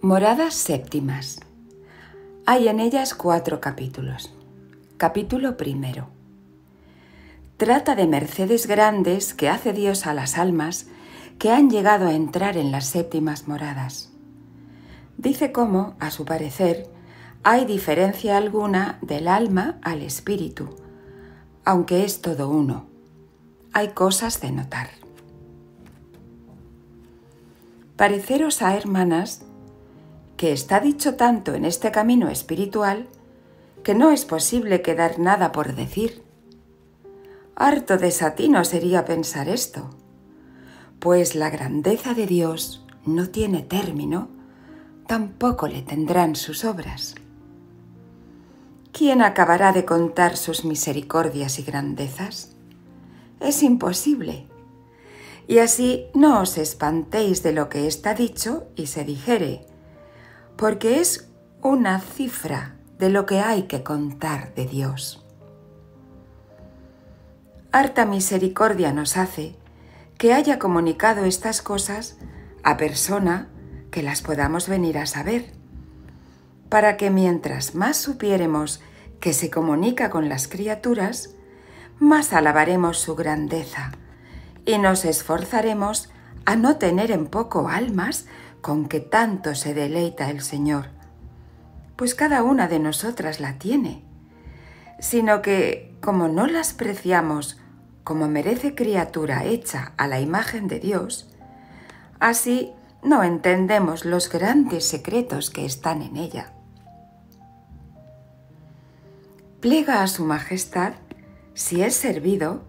Moradas séptimas. Hay en ellas 4 capítulos. Capítulo primero. Trata de mercedes grandes que hace Dios a las almas que han llegado a entrar en las séptimas moradas. Dice cómo, a su parecer, hay diferencia alguna del alma al espíritu, aunque es todo uno. Hay cosas de notar. Pareceros a hermanas que está dicho tanto en este camino espiritual que no es posible quedar nada por decir. Harto desatino sería pensar esto, pues la grandeza de Dios no tiene término, tampoco le tendrán sus obras. ¿Quién acabará de contar sus misericordias y grandezas? Es imposible. Y así no os espantéis de lo que está dicho y se dijere, porque es una cifra de lo que hay que contar de Dios. Harta misericordia nos hace que haya comunicado estas cosas a persona que las podamos venir a saber, para que mientras más supiéremos que se comunica con las criaturas, más alabaremos su grandeza y nos esforzaremos a no tener en poco almas con que tanto se deleita el Señor, pues cada una de nosotras la tiene, sino que, como no las preciamos como merece criatura hecha a la imagen de Dios, así no entendemos los grandes secretos que están en ella. Plega a su majestad, si es servido,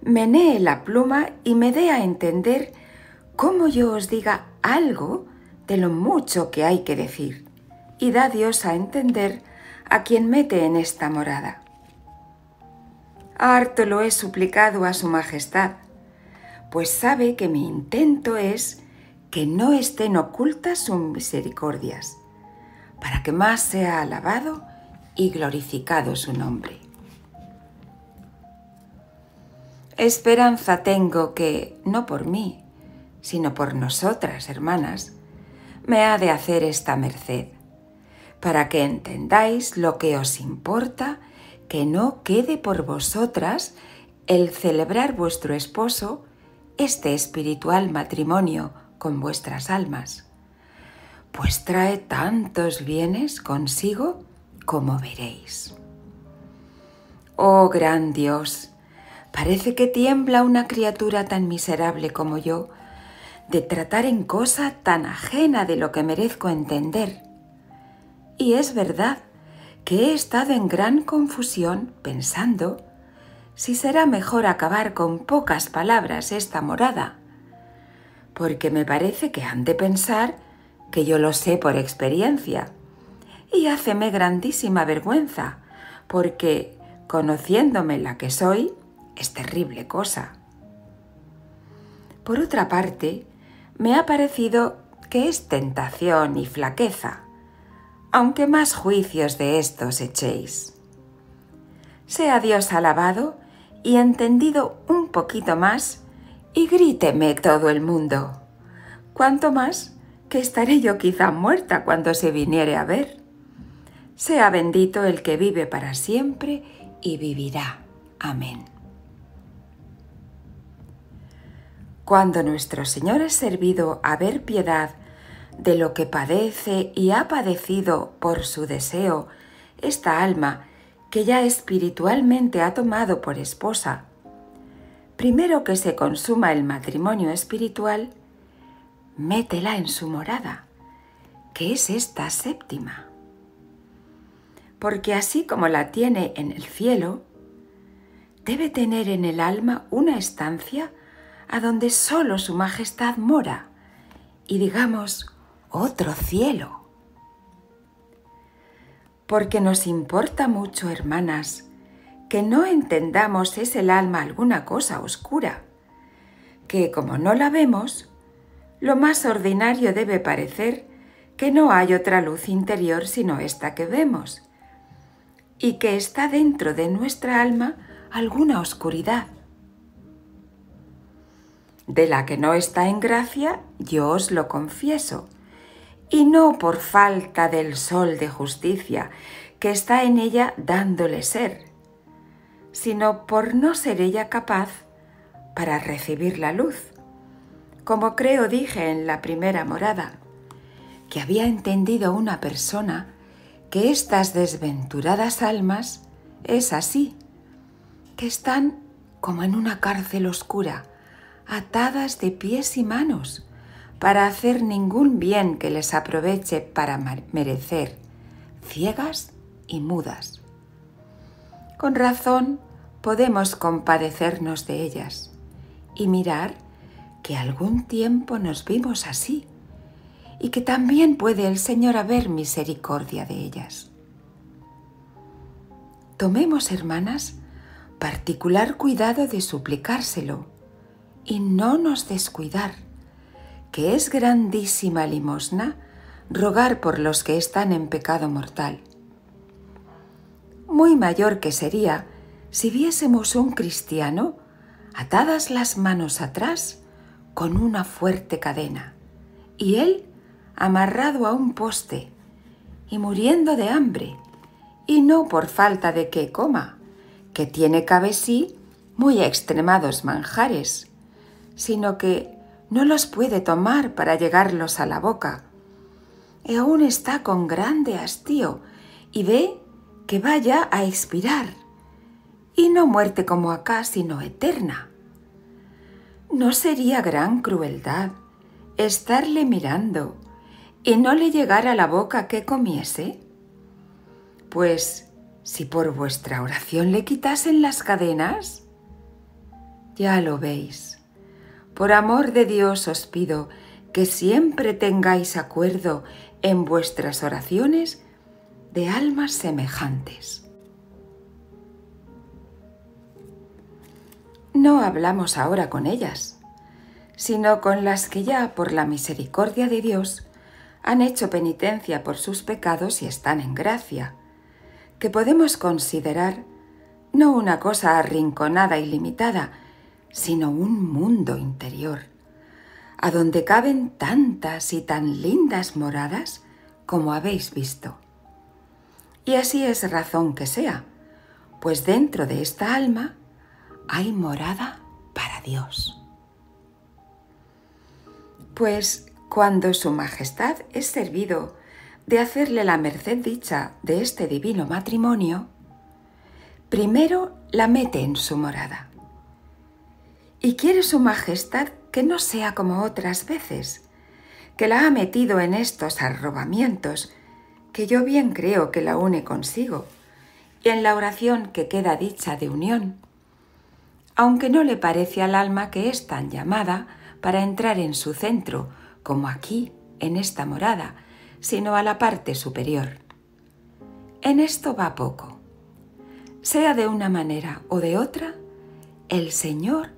menee la pluma y me dé a entender cómo yo os diga algo de lo mucho que hay que decir, y da Dios a entender a quien mete en esta morada. Harto lo he suplicado a su majestad, pues sabe que mi intento es que no estén ocultas sus misericordias, para que más sea alabado y glorificado su nombre. Esperanza tengo que, no por mí, sino por nosotras, hermanas, me ha de hacer esta merced, para que entendáis lo que os importa, que no quede por vosotras el celebrar vuestro esposo este espiritual matrimonio con vuestras almas, pues trae tantos bienes consigo como veréis. Oh gran Dios, parece que tiembla una criatura tan miserable como yo de tratar en cosa tan ajena de lo que merezco entender. Y es verdad que he estado en gran confusión pensando si será mejor acabar con pocas palabras esta morada, porque me parece que han de pensar que yo lo sé por experiencia, y háceme grandísima vergüenza, porque, conociéndome la que soy, es terrible cosa. Por otra parte, me ha parecido que es tentación y flaqueza, aunque más juicios de estos echéis. Sea Dios alabado y entendido un poquito más, y gríteme todo el mundo, cuanto más que estaré yo quizá muerta cuando se viniere a ver. Sea bendito el que vive para siempre y vivirá. Amén. Cuando nuestro Señor es servido a ver piedad de lo que padece y ha padecido por su deseo esta alma que ya espiritualmente ha tomado por esposa, primero que se consuma el matrimonio espiritual, métela en su morada, que es esta séptima. Porque así como la tiene en el cielo, debe tener en el alma una estancia a donde solo su majestad mora, y digamos, otro cielo. Porque nos importa mucho, hermanas, que no entendamos es el alma alguna cosa oscura, que como no la vemos, lo más ordinario debe parecer que no hay otra luz interior sino esta que vemos, y que está dentro de nuestra alma alguna oscuridad. De la que no está en gracia, yo os lo confieso, y no por falta del sol de justicia que está en ella dándole ser, sino por no ser ella capaz para recibir la luz. Como creo dije en la primera morada, que había entendido una persona que estas desventuradas almas es así, que están como en una cárcel oscura, atadas de pies y manos, para hacer ningún bien que les aproveche para merecer, ciegas y mudas. Con razón podemos compadecernos de ellas y mirar que algún tiempo nos vimos así y que también puede el Señor haber misericordia de ellas. Tomemos, hermanas, particular cuidado de suplicárselo y no nos descuidar, que es grandísima limosna rogar por los que están en pecado mortal. Muy mayor que sería si viésemos un cristiano atadas las manos atrás con una fuerte cadena y él amarrado a un poste y muriendo de hambre, y no por falta de que coma, que tiene cabe sí muy extremados manjares, sino que no los puede tomar para llegarlos a la boca, y aún está con grande hastío y ve que vaya a expirar, y no muerte como acá, sino eterna. ¿No sería gran crueldad estarle mirando y no le llegara a la boca que comiese? Pues, si por vuestra oración le quitasen las cadenas, ya lo veis. Por amor de Dios os pido que siempre tengáis acuerdo en vuestras oraciones de almas semejantes. No hablamos ahora con ellas, sino con las que ya por la misericordia de Dios han hecho penitencia por sus pecados y están en gracia, que podemos considerar no una cosa arrinconada y limitada, sino un mundo interior, a donde caben tantas y tan lindas moradas como habéis visto. Y así es razón que sea, pues dentro de esta alma hay morada para Dios. Pues cuando Su Majestad es servido de hacerle la merced dicha de este divino matrimonio, primero la mete en su morada. Y quiere Su Majestad que no sea como otras veces, que la ha metido en estos arrobamientos, que yo bien creo que la une consigo, y en la oración que queda dicha de unión, aunque no le parece al alma que es tan llamada para entrar en su centro, como aquí, en esta morada, sino a la parte superior. En esto va poco. Sea de una manera o de otra, el Señor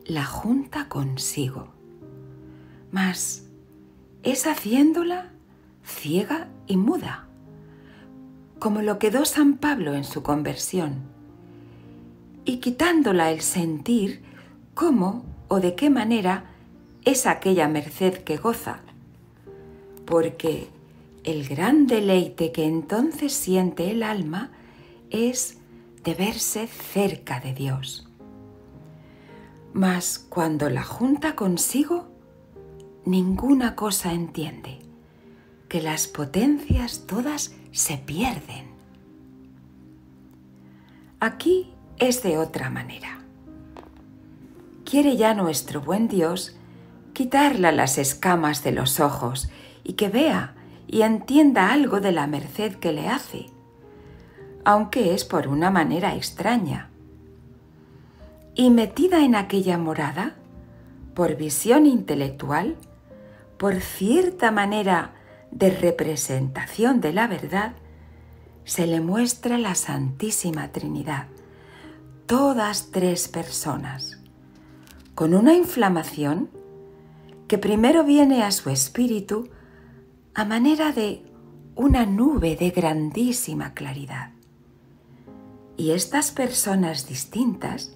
la junta consigo. Mas es haciéndola ciega y muda, como lo quedó San Pablo en su conversión, y quitándola el sentir cómo o de qué manera es aquella merced que goza, porque el gran deleite que entonces siente el alma es de verse cerca de Dios. Mas cuando la junta consigo, ninguna cosa entiende, que las potencias todas se pierden. Aquí es de otra manera. Quiere ya nuestro buen Dios quitarle las escamas de los ojos y que vea y entienda algo de la merced que le hace, aunque es por una manera extraña. Y metida en aquella morada, por visión intelectual, por cierta manera de representación de la verdad, se le muestra la Santísima Trinidad, todas tres personas, con una inflamación que primero viene a su espíritu a manera de una nube de grandísima claridad. Y estas personas distintas,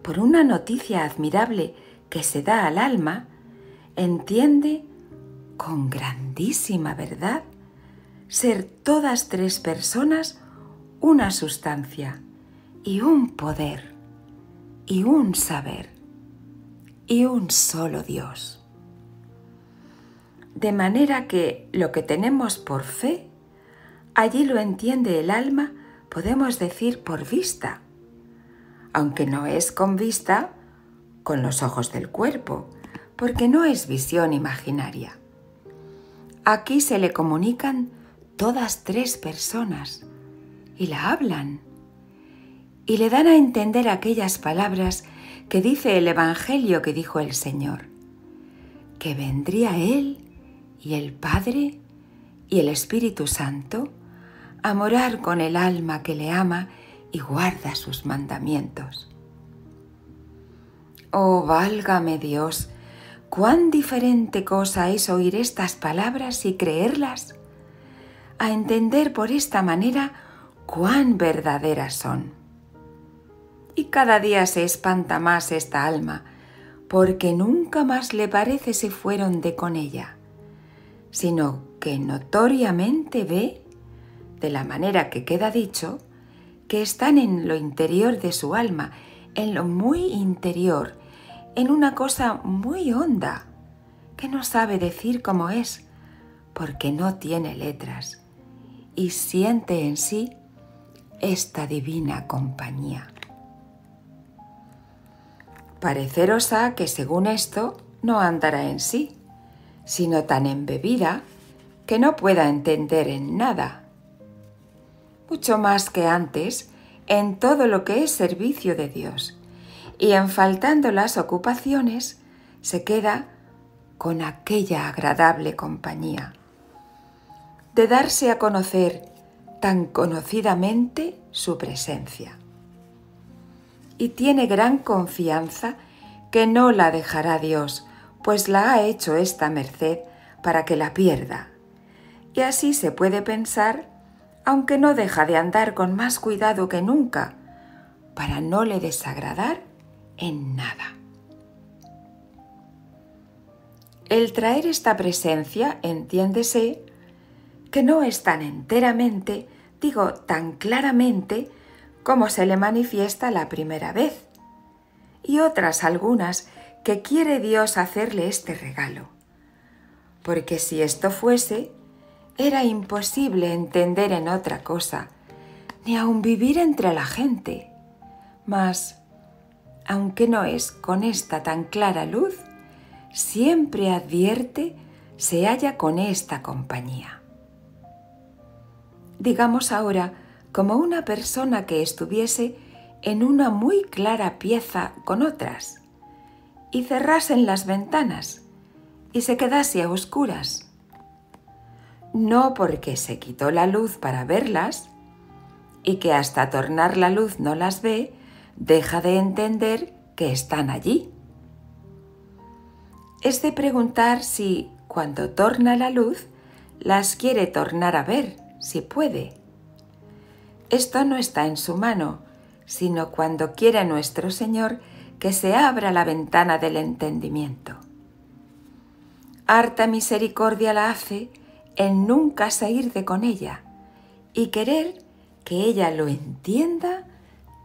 por una noticia admirable que se da al alma, entiende con grandísima verdad, ser todas tres personas una sustancia y un poder y un saber y un solo Dios. De manera que lo que tenemos por fe, allí lo entiende el alma, podemos decir por vista, aunque no es con vista con los ojos del cuerpo, porque no es visión imaginaria. Aquí se le comunican todas tres personas y la hablan y le dan a entender aquellas palabras que dice el Evangelio que dijo el Señor, que vendría Él y el Padre y el Espíritu Santo a morar con el alma que le ama y guarda sus mandamientos. Oh, válgame Dios, cuán diferente cosa es oír estas palabras y creerlas, a entender por esta manera cuán verdaderas son. Y cada día se espanta más esta alma, porque nunca más le parece se fueron de con ella, sino que notoriamente ve, de la manera que queda dicho, que están en lo interior de su alma, en lo muy interior, en una cosa muy honda, que no sabe decir cómo es, porque no tiene letras, y siente en sí esta divina compañía. Pareceros ha que según esto no andará en sí, sino tan embebida que no pueda entender en nada. Mucho más que antes en todo lo que es servicio de Dios, y en faltando las ocupaciones se queda con aquella agradable compañía, de darse a conocer tan conocidamente su presencia. Y tiene gran confianza que no la dejará Dios, pues la ha hecho esta merced para que la pierda. Y así se puede pensar, aunque no deja de andar con más cuidado que nunca, para no le desagradar en nada. El traer esta presencia, entiéndese, que no es tan enteramente, digo tan claramente, como se le manifiesta la primera vez, y otras algunas que quiere Dios hacerle este regalo. Porque si esto fuese, era imposible entender en otra cosa, ni aun vivir entre la gente. Mas, aunque no es con esta tan clara luz, siempre advierte se halla con esta compañía. Digamos ahora, como una persona que estuviese en una muy clara pieza con otras, y cerrasen las ventanas, y se quedase a oscuras. No porque se quitó la luz para verlas, y que hasta tornar la luz no las ve, deja de entender que están allí. Es de preguntar si, cuando torna la luz, las quiere tornar a ver, si puede. Esto no está en su mano, sino cuando quiere nuestro Señor que se abra la ventana del entendimiento. Harta misericordia la hace en nunca salir de con ella y querer que ella lo entienda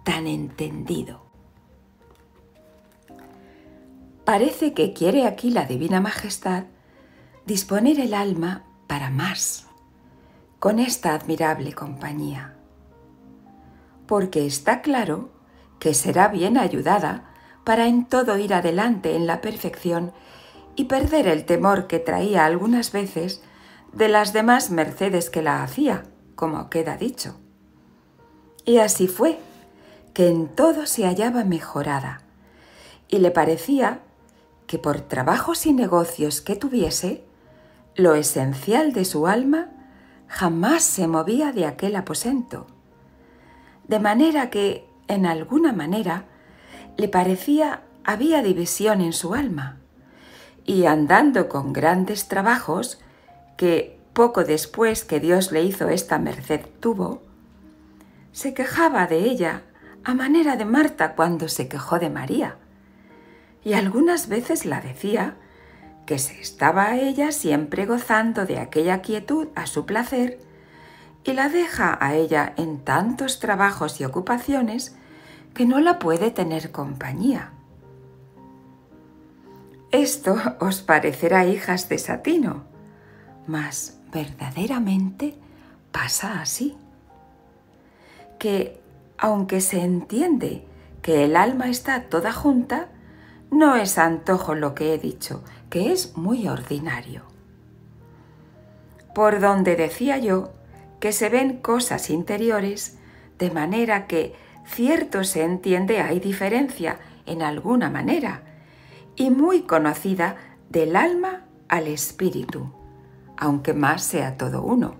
tan entendido. Parece que quiere aquí la Divina Majestad disponer el alma para más, con esta admirable compañía. Porque está claro que será bien ayudada para en todo ir adelante en la perfección y perder el temor que traía algunas veces de las demás mercedes que la hacía, como queda dicho. Y así fue, que en todo se hallaba mejorada, y le parecía que por trabajos y negocios que tuviese, lo esencial de su alma jamás se movía de aquel aposento, de manera que, en alguna manera, le parecía había división en su alma, y andando con grandes trabajos, que poco después que Dios le hizo esta merced tuvo, se quejaba de ella a manera de Marta cuando se quejó de María, y algunas veces la decía que se estaba ella siempre gozando de aquella quietud a su placer y la deja a ella en tantos trabajos y ocupaciones que no la puede tener compañía. Esto os parecerá hijas de Satino, mas verdaderamente pasa así. Que, aunque se entiende que el alma está toda junta, no es antojo lo que he dicho, que es muy ordinario. Por donde decía yo que se ven cosas interiores, de manera que cierto se entiende hay diferencia en alguna manera, y muy conocida del alma al espíritu, aunque más sea todo uno.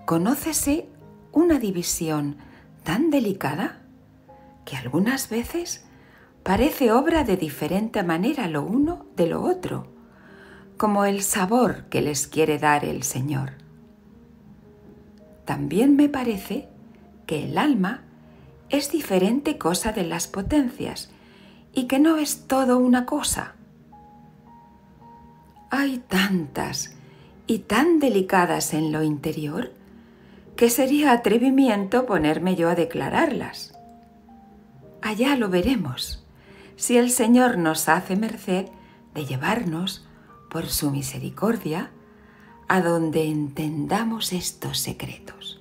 Conócese una división tan delicada que algunas veces parece obra de diferente manera lo uno de lo otro, como el sabor que les quiere dar el Señor. También me parece que el alma es diferente cosa de las potencias y que no es todo una cosa. Hay tantas y tan delicadas en lo interior que sería atrevimiento ponerme yo a declararlas. Allá lo veremos, si el Señor nos hace merced de llevarnos, por su misericordia, a donde entendamos estos secretos.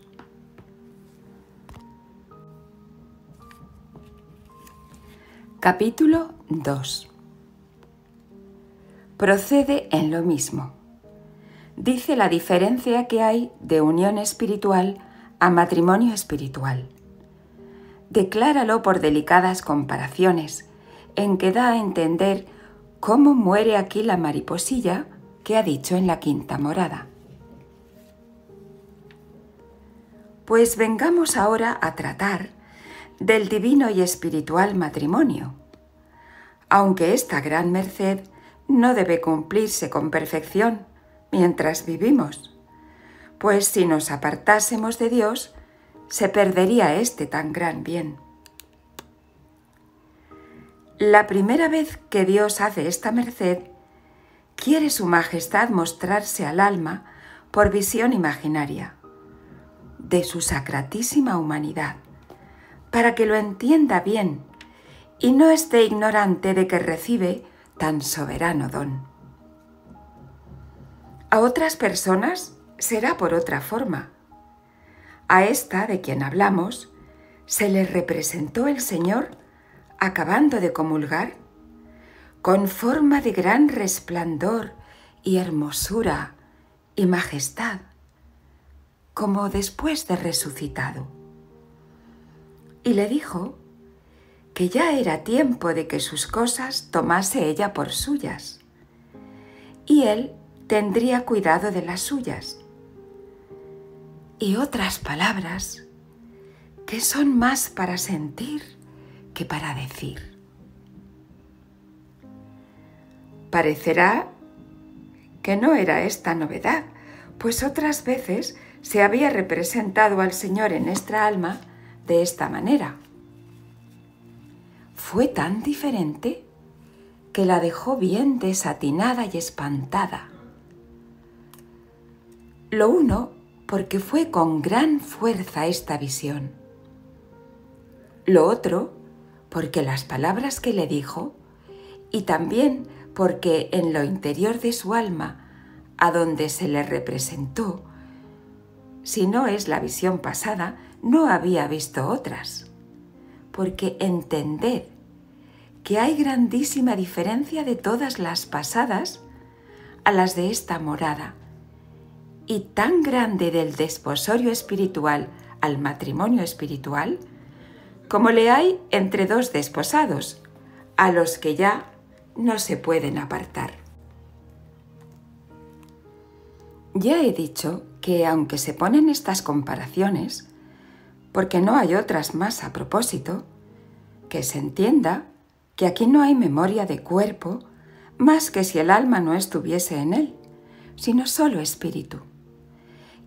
Capítulo 2. Procede en lo mismo. Dice la diferencia que hay de unión espiritual a matrimonio espiritual. Decláralo por delicadas comparaciones, en que da a entender cómo muere aquí la mariposilla que ha dicho en la quinta morada. Pues vengamos ahora a tratar del divino y espiritual matrimonio, aunque esta gran merced no debe cumplirse con perfección mientras vivimos, pues si nos apartásemos de Dios, se perdería este tan gran bien. La primera vez que Dios hace esta merced, quiere su majestad mostrarse al alma por visión imaginaria de su sacratísima humanidad, para que lo entienda bien y no esté ignorante de que recibe tan soberano don. A otras personas será por otra forma. A esta de quien hablamos se le representó el Señor acabando de comulgar, con forma de gran resplandor y hermosura y majestad, como después de resucitado. Y le dijo que ya era tiempo de que sus cosas tomase ella por suyas, y él tendría cuidado de las suyas. Y otras palabras que son más para sentir que para decir. Parecerá que no era esta novedad, pues otras veces se había representado al Señor en nuestra alma de esta manera. Fue tan diferente que la dejó bien desatinada y espantada. Lo uno, porque fue con gran fuerza esta visión. Lo otro, porque las palabras que le dijo, y también porque en lo interior de su alma, a donde se le representó, si no es la visión pasada, no había visto otras. Porque entended que hay grandísima diferencia de todas las pasadas a las de esta morada, y tan grande del desposorio espiritual al matrimonio espiritual, como le hay entre dos desposados, a los que ya no se pueden apartar. Ya he dicho que aunque se ponen estas comparaciones, porque no hay otras más a propósito, que se entienda que aquí no hay memoria de cuerpo más que si el alma no estuviese en él, sino solo espíritu.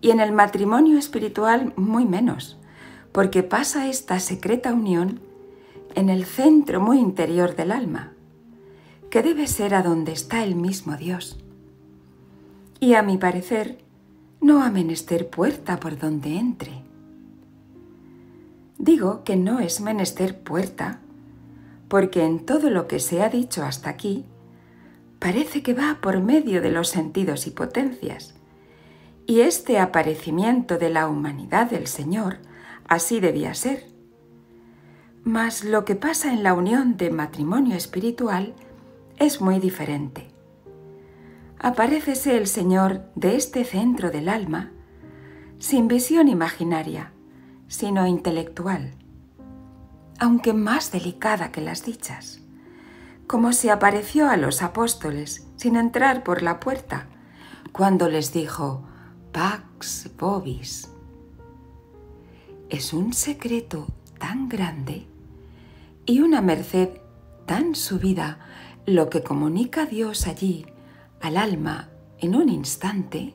Y en el matrimonio espiritual muy menos, porque pasa esta secreta unión en el centro muy interior del alma, que debe ser a donde está el mismo Dios. Y a mi parecer, no ha menester puerta por donde entre. Digo que no es menester puerta, porque en todo lo que se ha dicho hasta aquí, parece que va por medio de los sentidos y potencias, y este aparecimiento de la humanidad del Señor así debía ser. Mas lo que pasa en la unión de matrimonio espiritual es muy diferente. Aparécese el Señor de este centro del alma, sin visión imaginaria, sino intelectual, aunque más delicada que las dichas, como se apareció a los apóstoles sin entrar por la puerta, cuando les dijo Pax vobis. Es un secreto tan grande y una merced tan subida lo que comunica Dios allí al alma en un instante,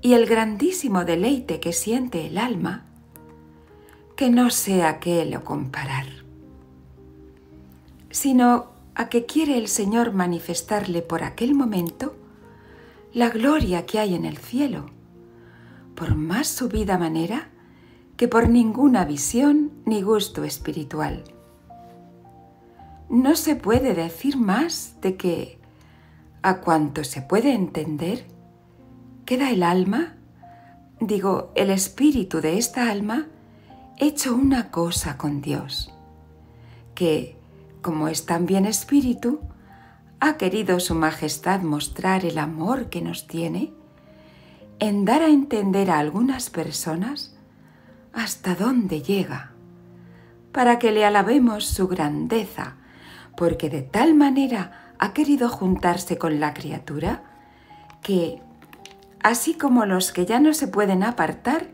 y el grandísimo deleite que siente el alma, que no sé a qué lo comparar, sino a que quiere el Señor manifestarle por aquel momento la gloria que hay en el cielo, por más subida manera que por ninguna visión ni gusto espiritual. No se puede decir más de que, a cuanto se puede entender, queda el alma, digo, el espíritu de esta alma, hecho una cosa con Dios, que, como es también espíritu, ha querido su majestad mostrar el amor que nos tiene en dar a entender a algunas personas hasta dónde llega, para que le alabemos su grandeza, porque de tal manera ha querido juntarse con la criatura que, así como los que ya no se pueden apartar,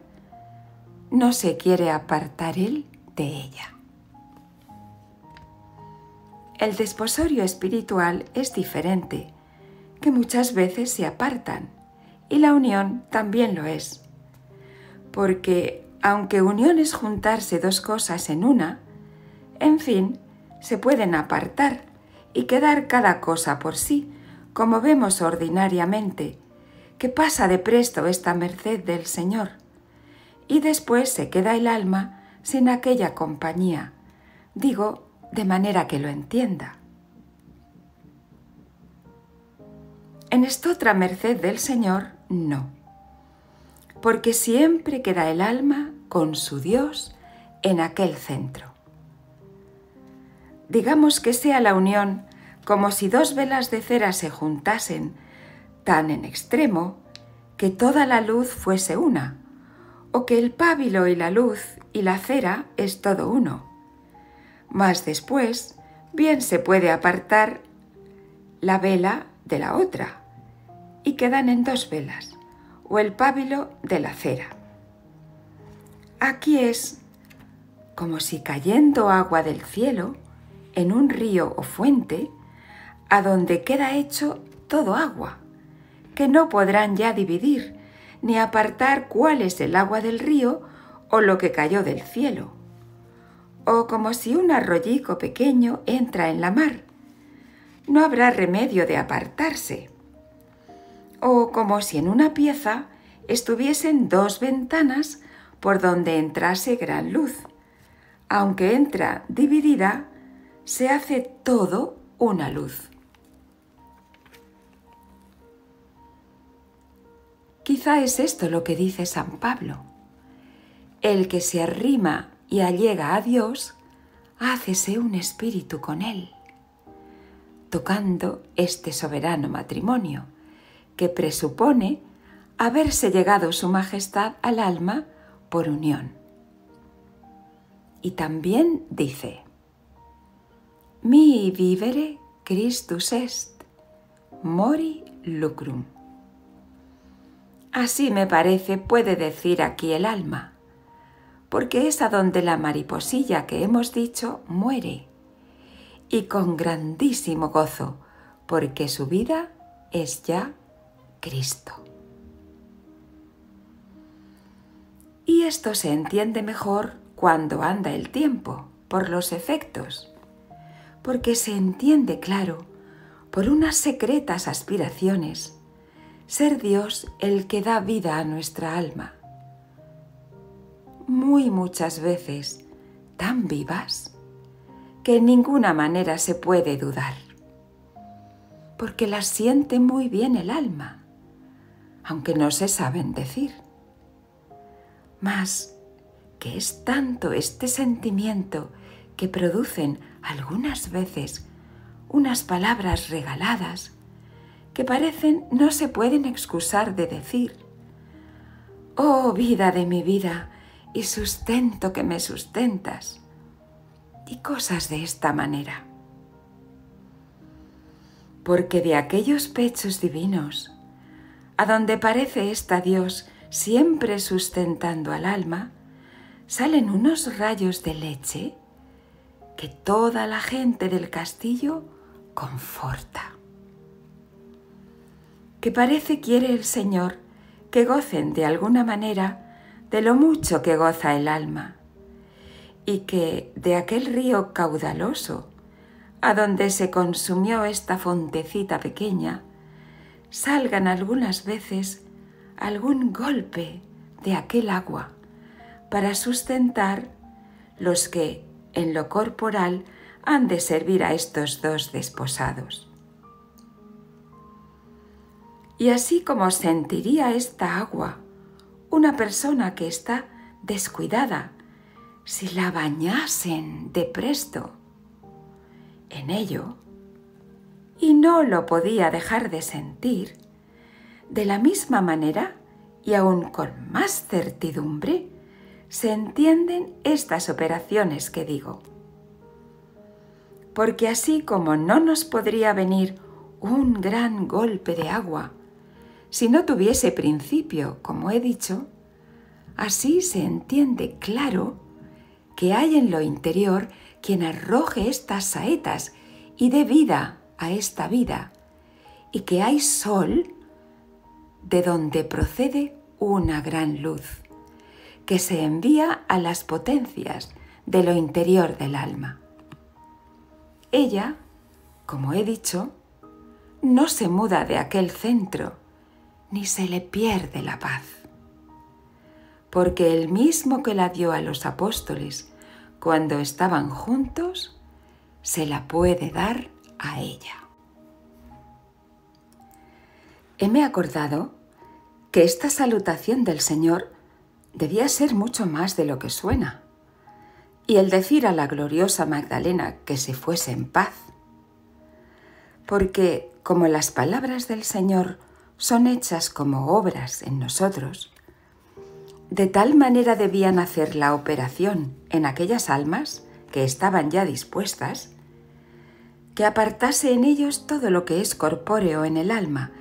no se quiere apartar él de ella. El desposorio espiritual es diferente, que muchas veces se apartan, y la unión también lo es, porque aunque unión es juntarse dos cosas en una, en fin, se pueden apartar y quedar cada cosa por sí, como vemos ordinariamente, que pasa de presto esta merced del Señor, y después se queda el alma sin aquella compañía, digo, de manera que lo entienda. En esta otra merced del Señor, no, porque siempre queda el alma con su Dios en aquel centro. Digamos que sea la unión como si dos velas de cera se juntasen tan en extremo que toda la luz fuese una, o que el pábilo y la luz y la cera es todo uno. Mas después bien se puede apartar la vela de la otra y quedan en dos velas, o el pábilo de la cera. Aquí es como si cayendo agua del cielo en un río o fuente, a donde queda hecho todo agua, que no podrán ya dividir ni apartar cuál es el agua del río o lo que cayó del cielo. O como si un arroyico pequeño entra en la mar, no habrá remedio de apartarse. O como si en una pieza estuviesen dos ventanas por donde entrase gran luz. Aunque entra dividida, se hace todo una luz. Quizá es esto lo que dice San Pablo. El que se arrima y allega a Dios, hácese un espíritu con él, tocando este soberano matrimonio, que presupone haberse llegado su majestad al alma por unión. Y también dice, mi vivere Christus est, mori lucrum. Así me parece puede decir aquí el alma, porque es a donde la mariposilla que hemos dicho muere, y con grandísimo gozo, porque su vida es ya Cristo. Y esto se entiende mejor cuando anda el tiempo, por los efectos, porque se entiende claro por unas secretas aspiraciones, ser Dios el que da vida a nuestra alma. Muchas veces tan vivas que en ninguna manera se puede dudar, porque las siente muy bien el alma, aunque no se saben decir. Mas que es tanto este sentimiento que producen algunas veces unas palabras regaladas que parecen no se pueden excusar de decir: «Oh, vida de mi vida y sustento que me sustentas», y cosas de esta manera. Porque de aquellos pechos divinos, a donde parece está Dios siempre sustentando al alma, salen unos rayos de leche que toda la gente del castillo conforta. Que parece quiere el Señor que gocen de alguna manera de lo mucho que goza el alma, y que de aquel río caudaloso, a donde se consumió esta fontecita pequeña, salgan algunas veces algún golpe de aquel agua para sustentar los que en lo corporal han de servir a estos dos desposados. Y así como sentiría esta agua una persona que está descuidada si la bañasen de presto en ello, y no lo podía dejar de sentir, de la misma manera y aún con más certidumbre se entienden estas operaciones que digo. Porque así como no nos podría venir un gran golpe de agua si no tuviese principio, como he dicho, así se entiende claro que hay en lo interior quien arroje estas saetas y dé vida a esta vida, y que hay sol de donde procede una gran luz, que se envía a las potencias de lo interior del alma. Ella, como he dicho, no se muda de aquel centro, ni se le pierde la paz, porque el mismo que la dio a los apóstoles cuando estaban juntos, se la puede dar a ella. Heme acordado que esta salutación del Señor debía ser mucho más de lo que suena, y el decir a la gloriosa Magdalena que se fuese en paz, porque como las palabras del Señor son hechas como obras en nosotros, de tal manera debían hacer la operación en aquellas almas que estaban ya dispuestas, que apartase en ellos todo lo que es corpóreo en el alma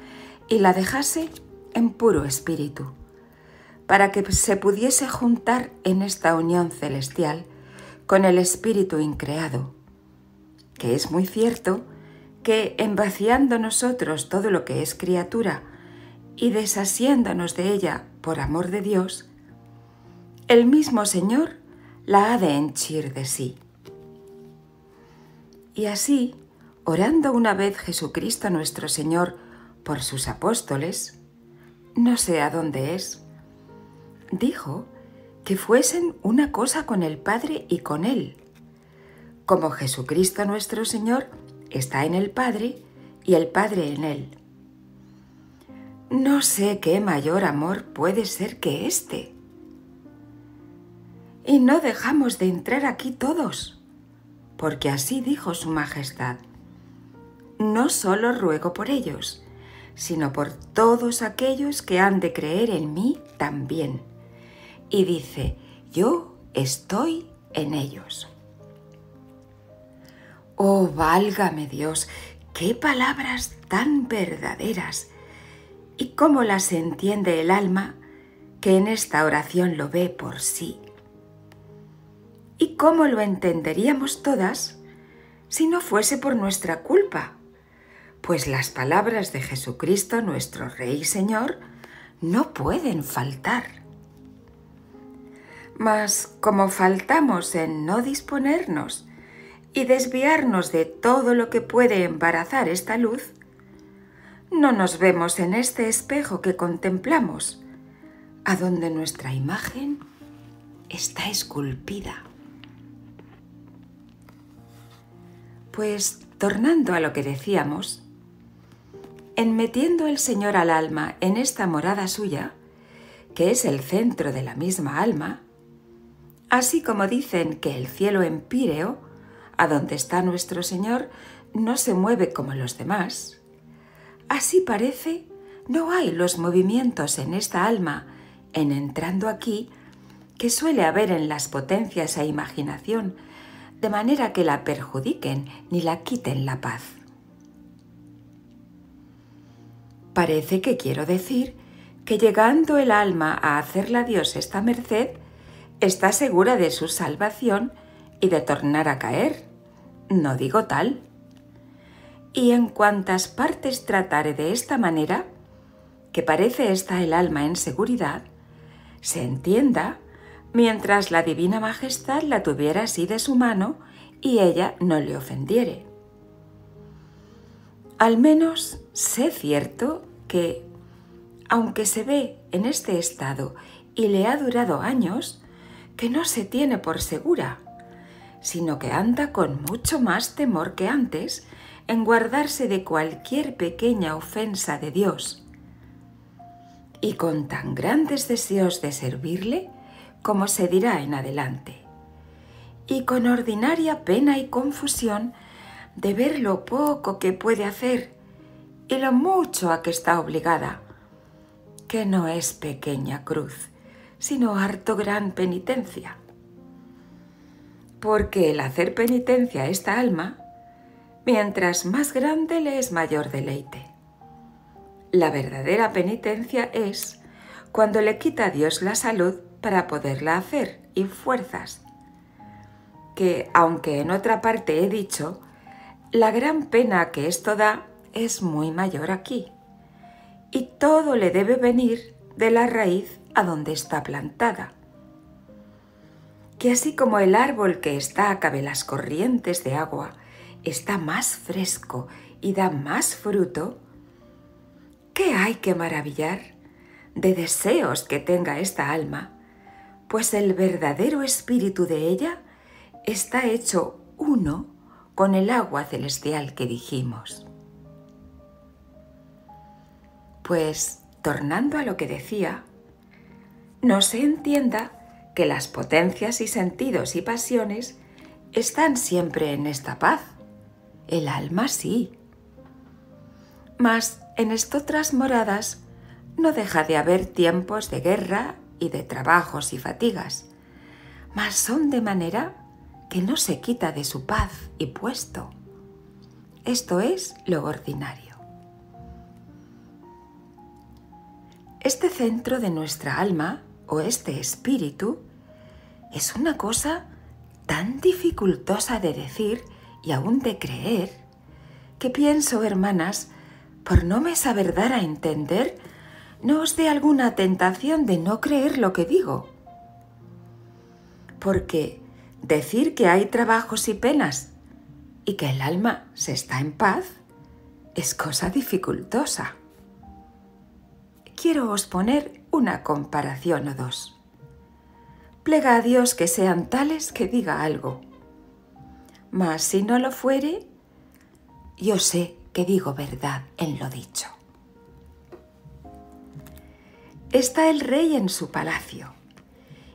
y la dejase en puro espíritu, para que se pudiese juntar en esta unión celestial con el espíritu increado, que es muy cierto que en vaciando nosotros todo lo que es criatura y desasiéndonos de ella por amor de Dios, el mismo Señor la ha de henchir de sí. Y así, orando una vez Jesucristo nuestro Señor por sus apóstoles, no sé a dónde es, dijo que fuesen una cosa con el Padre y con Él, como Jesucristo nuestro Señor está en el Padre y el Padre en Él. No sé qué mayor amor puede ser que este. Y no dejamos de entrar aquí todos, porque así dijo su Majestad. No solo ruego por ellos, sino por todos aquellos que han de creer en mí también. Y dice, yo estoy en ellos. Oh, válgame Dios, qué palabras tan verdaderas, y cómo las entiende el alma que en esta oración lo ve por sí. ¿Y cómo lo entenderíamos todas si no fuese por nuestra culpa? Pues las palabras de Jesucristo, nuestro Rey y Señor, no pueden faltar. Mas como faltamos en no disponernos y desviarnos de todo lo que puede embarazar esta luz, no nos vemos en este espejo que contemplamos, a donde nuestra imagen está esculpida. Pues, tornando a lo que decíamos, en metiendo el Señor al alma en esta morada suya, que es el centro de la misma alma, así como dicen que el cielo empíreo, a donde está nuestro Señor, no se mueve como los demás, así parece no hay los movimientos en esta alma en entrando aquí que suele haber en las potencias e imaginación, de manera que la perjudiquen ni la quiten la paz. Parece que quiero decir que llegando el alma a hacerle a Dios esta merced, está segura de su salvación y de tornar a caer. No digo tal. Y en cuantas partes tratare de esta manera, que parece está el alma en seguridad, se entienda, mientras la divina majestad la tuviera así de su mano y ella no le ofendiere. Al menos sé cierto que, aunque se ve en este estado y le ha durado años, que no se tiene por segura, sino que anda con mucho más temor que antes en guardarse de cualquier pequeña ofensa de Dios, y con tan grandes deseos de servirle como se dirá en adelante, y con ordinaria pena y confusión de ver lo poco que puede hacer y lo mucho a que está obligada, que no es pequeña cruz, sino harto gran penitencia. Porque el hacer penitencia a esta alma, mientras más grande le es mayor deleite. La verdadera penitencia es cuando le quita a Dios la salud para poderla hacer y fuerzas, que aunque en otra parte he dicho, la gran pena que esto da es muy mayor aquí, y todo le debe venir de la raíz a donde está plantada. Que así como el árbol que está a cabe las corrientes de agua está más fresco y da más fruto, ¿qué hay que maravillar de deseos que tenga esta alma? Pues el verdadero espíritu de ella está hecho uno con el agua celestial que dijimos. Pues, tornando a lo que decía, no se entienda que las potencias y sentidos y pasiones están siempre en esta paz. El alma sí. Mas en estotras moradas no deja de haber tiempos de guerra y de trabajos y fatigas, mas son de manera que no se quita de su paz y puesto. Esto es lo ordinario. Este centro de nuestra alma, o este espíritu, es una cosa tan dificultosa de decir y aún de creer, que pienso, hermanas, por no me saber dar a entender, no os dé alguna tentación de no creer lo que digo. Porque decir que hay trabajos y penas y que el alma se está en paz es cosa dificultosa. Quiero os poner una comparación o dos. Plega a Dios que sean tales que diga algo. Mas si no lo fuere, yo sé que digo verdad en lo dicho. Está el rey en su palacio,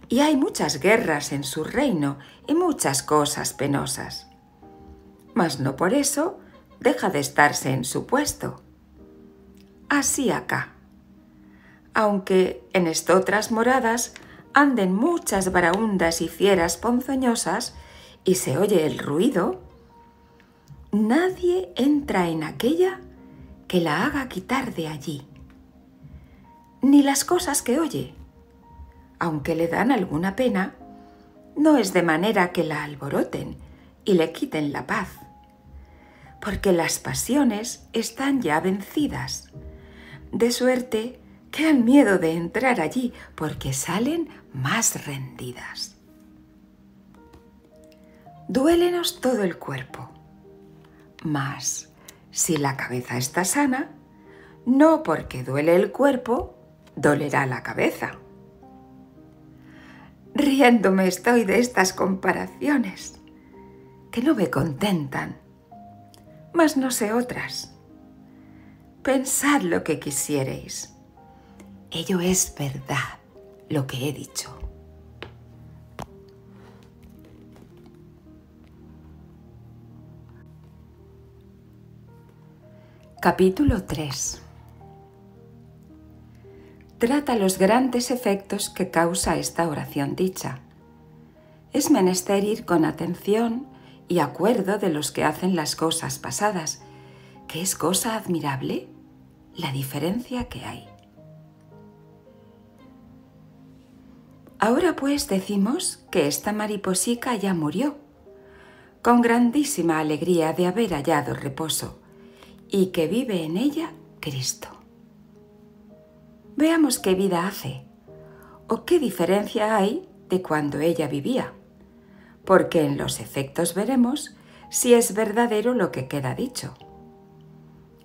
y hay muchas guerras en su reino y muchas cosas penosas. Mas no por eso deja de estarse en su puesto. Así acá. Aunque en estotras moradas anden muchas baraundas y fieras ponzoñosas y se oye el ruido, nadie entra en aquella que la haga quitar de allí, ni las cosas que oye, aunque le dan alguna pena, no es de manera que la alboroten y le quiten la paz, porque las pasiones están ya vencidas, de suerte que han miedo de entrar allí porque salen más rendidas. duélenos todo el cuerpo. Mas, si la cabeza está sana, no porque duele el cuerpo, dolerá la cabeza. Riéndome estoy de estas comparaciones, que no me contentan, mas no sé otras. Pensad lo que quisiereis. Ello es verdad lo que he dicho. Capítulo 3. Trata los grandes efectos que causa esta oración dicha. Es menester ir con atención y acuerdo de los que hacen las cosas pasadas, que es cosa admirable la diferencia que hay. Ahora pues decimos que esta mariposica ya murió, con grandísima alegría de haber hallado reposo, y que vive en ella Cristo. Veamos qué vida hace, o qué diferencia hay de cuando ella vivía, porque en los efectos veremos si es verdadero lo que queda dicho.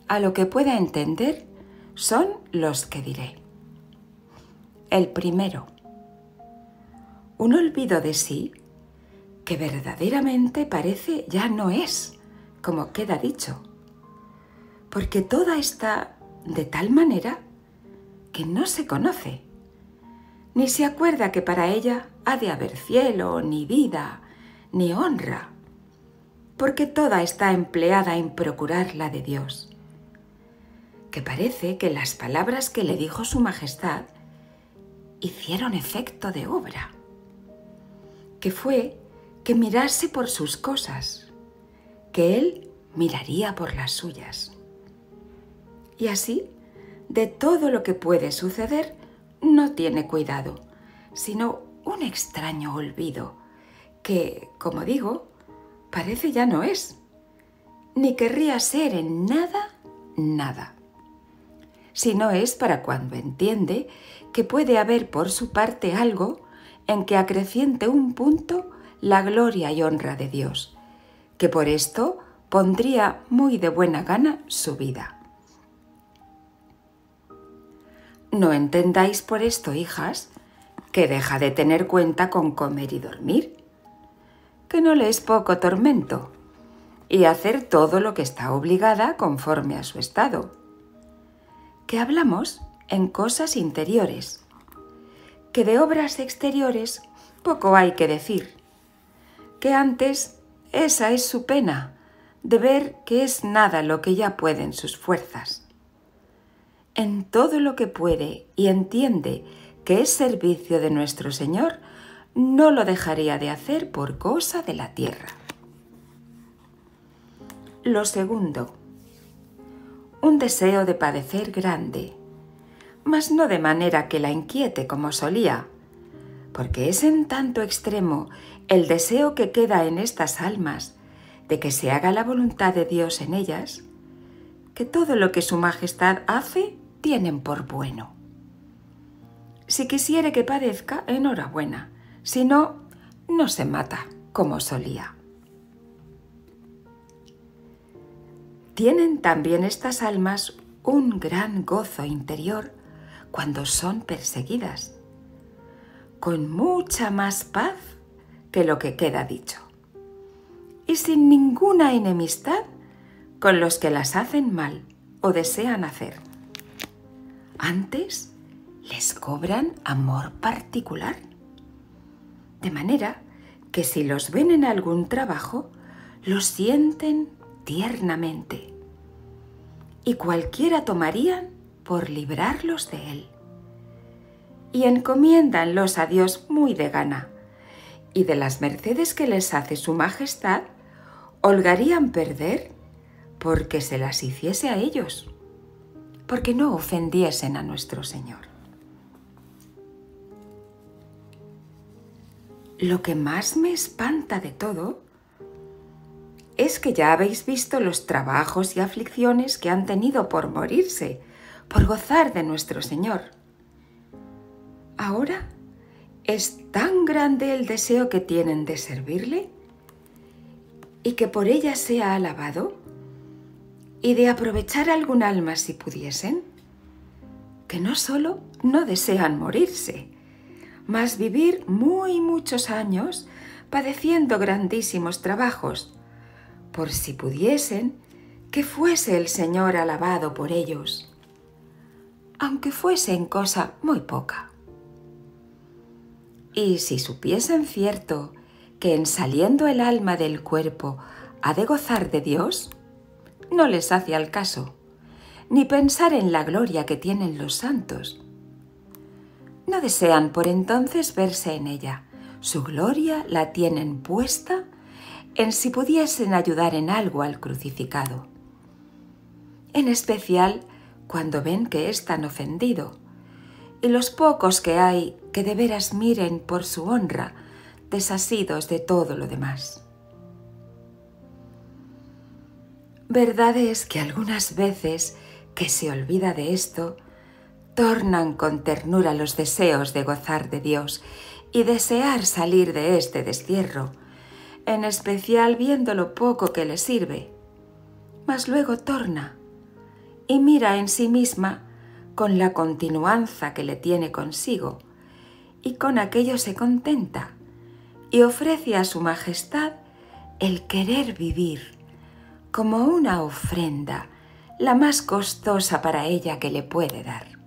A lo que pueda entender son los que diré. El primero, un olvido de sí que verdaderamente parece ya no es, como queda dicho, porque toda está de tal manera que no se conoce, ni se acuerda que para ella ha de haber cielo, ni vida, ni honra, porque toda está empleada en procurar la de Dios, que parece que las palabras que le dijo su majestad hicieron efecto de obra, que fue que mirase por sus cosas, que él miraría por las suyas. Y así, de todo lo que puede suceder, no tiene cuidado, sino un extraño olvido, que, como digo, parece ya no es, ni querría ser en nada, nada. Si no es para cuando entiende que puede haber por su parte algo en que acreciente un punto la gloria y honra de Dios, que por esto pondría muy de buena gana su vida. No entendáis por esto, hijas, que deja de tener cuenta con comer y dormir, que no le es poco tormento, y hacer todo lo que está obligada conforme a su estado, que hablamos en cosas interiores, que de obras exteriores poco hay que decir, que antes esa es su pena, de ver que es nada lo que ya pueden sus fuerzas. En todo lo que puede y entiende que es servicio de nuestro Señor, no lo dejaría de hacer por cosa de la tierra. Lo segundo, un deseo de padecer grande, mas no de manera que la inquiete como solía, porque es en tanto extremo el deseo que queda en estas almas de que se haga la voluntad de Dios en ellas, que todo lo que su majestad hace tienen por bueno. Si quisiere que padezca, enhorabuena, si no, no se mata como solía. Tienen también estas almas un gran gozo interior cuando son perseguidas, con mucha más paz que lo que queda dicho, y sin ninguna enemistad con los que las hacen mal o desean hacer. Antes les cobran amor particular, de manera que si los ven en algún trabajo, los sienten tiernamente, y cualquiera tomarían por librarlos de él, y encomiéndanlos a Dios muy de gana, y de las mercedes que les hace su majestad, holgarían perder porque se las hiciese a ellos, porque no ofendiesen a nuestro Señor. Lo que más me espanta de todo es que ya habéis visto los trabajos y aflicciones que han tenido por morirse, por gozar de nuestro Señor. Ahora es tan grande el deseo que tienen de servirle, y que por ella sea alabado, y de aprovechar algún alma si pudiesen, que no solo no desean morirse, mas vivir muy muchos años padeciendo grandísimos trabajos, por si pudiesen, que fuese el Señor alabado por ellos, aunque fuese en cosa muy poca. Y si supiesen cierto que en saliendo el alma del cuerpo ha de gozar de Dios, no les hace al caso, ni pensar en la gloria que tienen los santos. No desean por entonces verse en ella, su gloria la tienen puesta en si pudiesen ayudar en algo al crucificado. En especial cuando ven que es tan ofendido, y los pocos que hay que de veras miren por su honra, desasidos de todo lo demás. Verdad es que algunas veces que se olvida de esto, tornan con ternura los deseos de gozar de Dios y desear salir de este destierro, en especial viendo lo poco que le sirve. Mas luego torna y mira en sí misma con la continuanza que le tiene consigo, y con aquello se contenta, y ofrece a su majestad el querer vivir como una ofrenda, la más costosa para ella que le puede dar.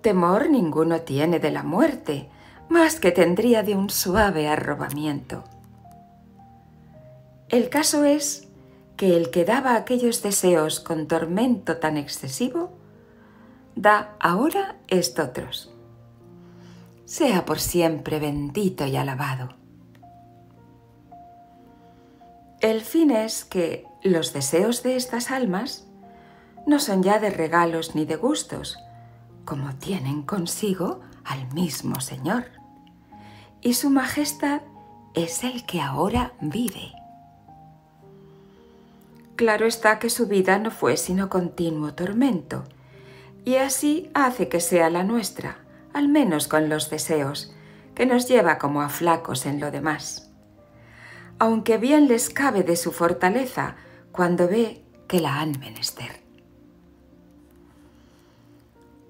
Temor ninguno tiene de la muerte, más que tendría de un suave arrobamiento. El caso es que el que daba aquellos deseos con tormento tan excesivo, da ahora estotros. Sea por siempre bendito y alabado. El fin es que los deseos de estas almas no son ya de regalos ni de gustos, como tienen consigo al mismo Señor, y su majestad es el que ahora vive. Claro está que su vida no fue sino continuo tormento, y así hace que sea la nuestra, al menos con los deseos, que nos lleva como a flacos en lo demás. Aunque bien les cabe de su fortaleza cuando ve que la han menester.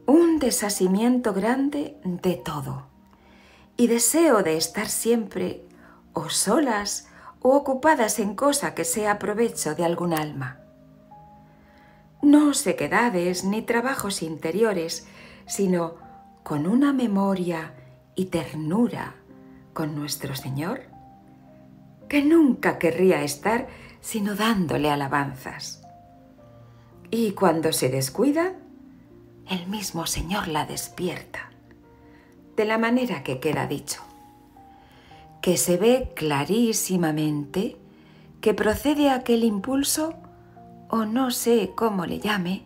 Un desasimiento grande de todo, y deseo de estar siempre o solas o ocupadas en cosa que sea provecho de algún alma. No sequedades ni trabajos interiores, sino con una memoria y ternura con nuestro Señor, que nunca querría estar sino dándole alabanzas. Y cuando se descuida, el mismo Señor la despierta, de la manera que queda dicho, que se ve clarísimamente que procede aquel impulso, o no sé cómo le llame,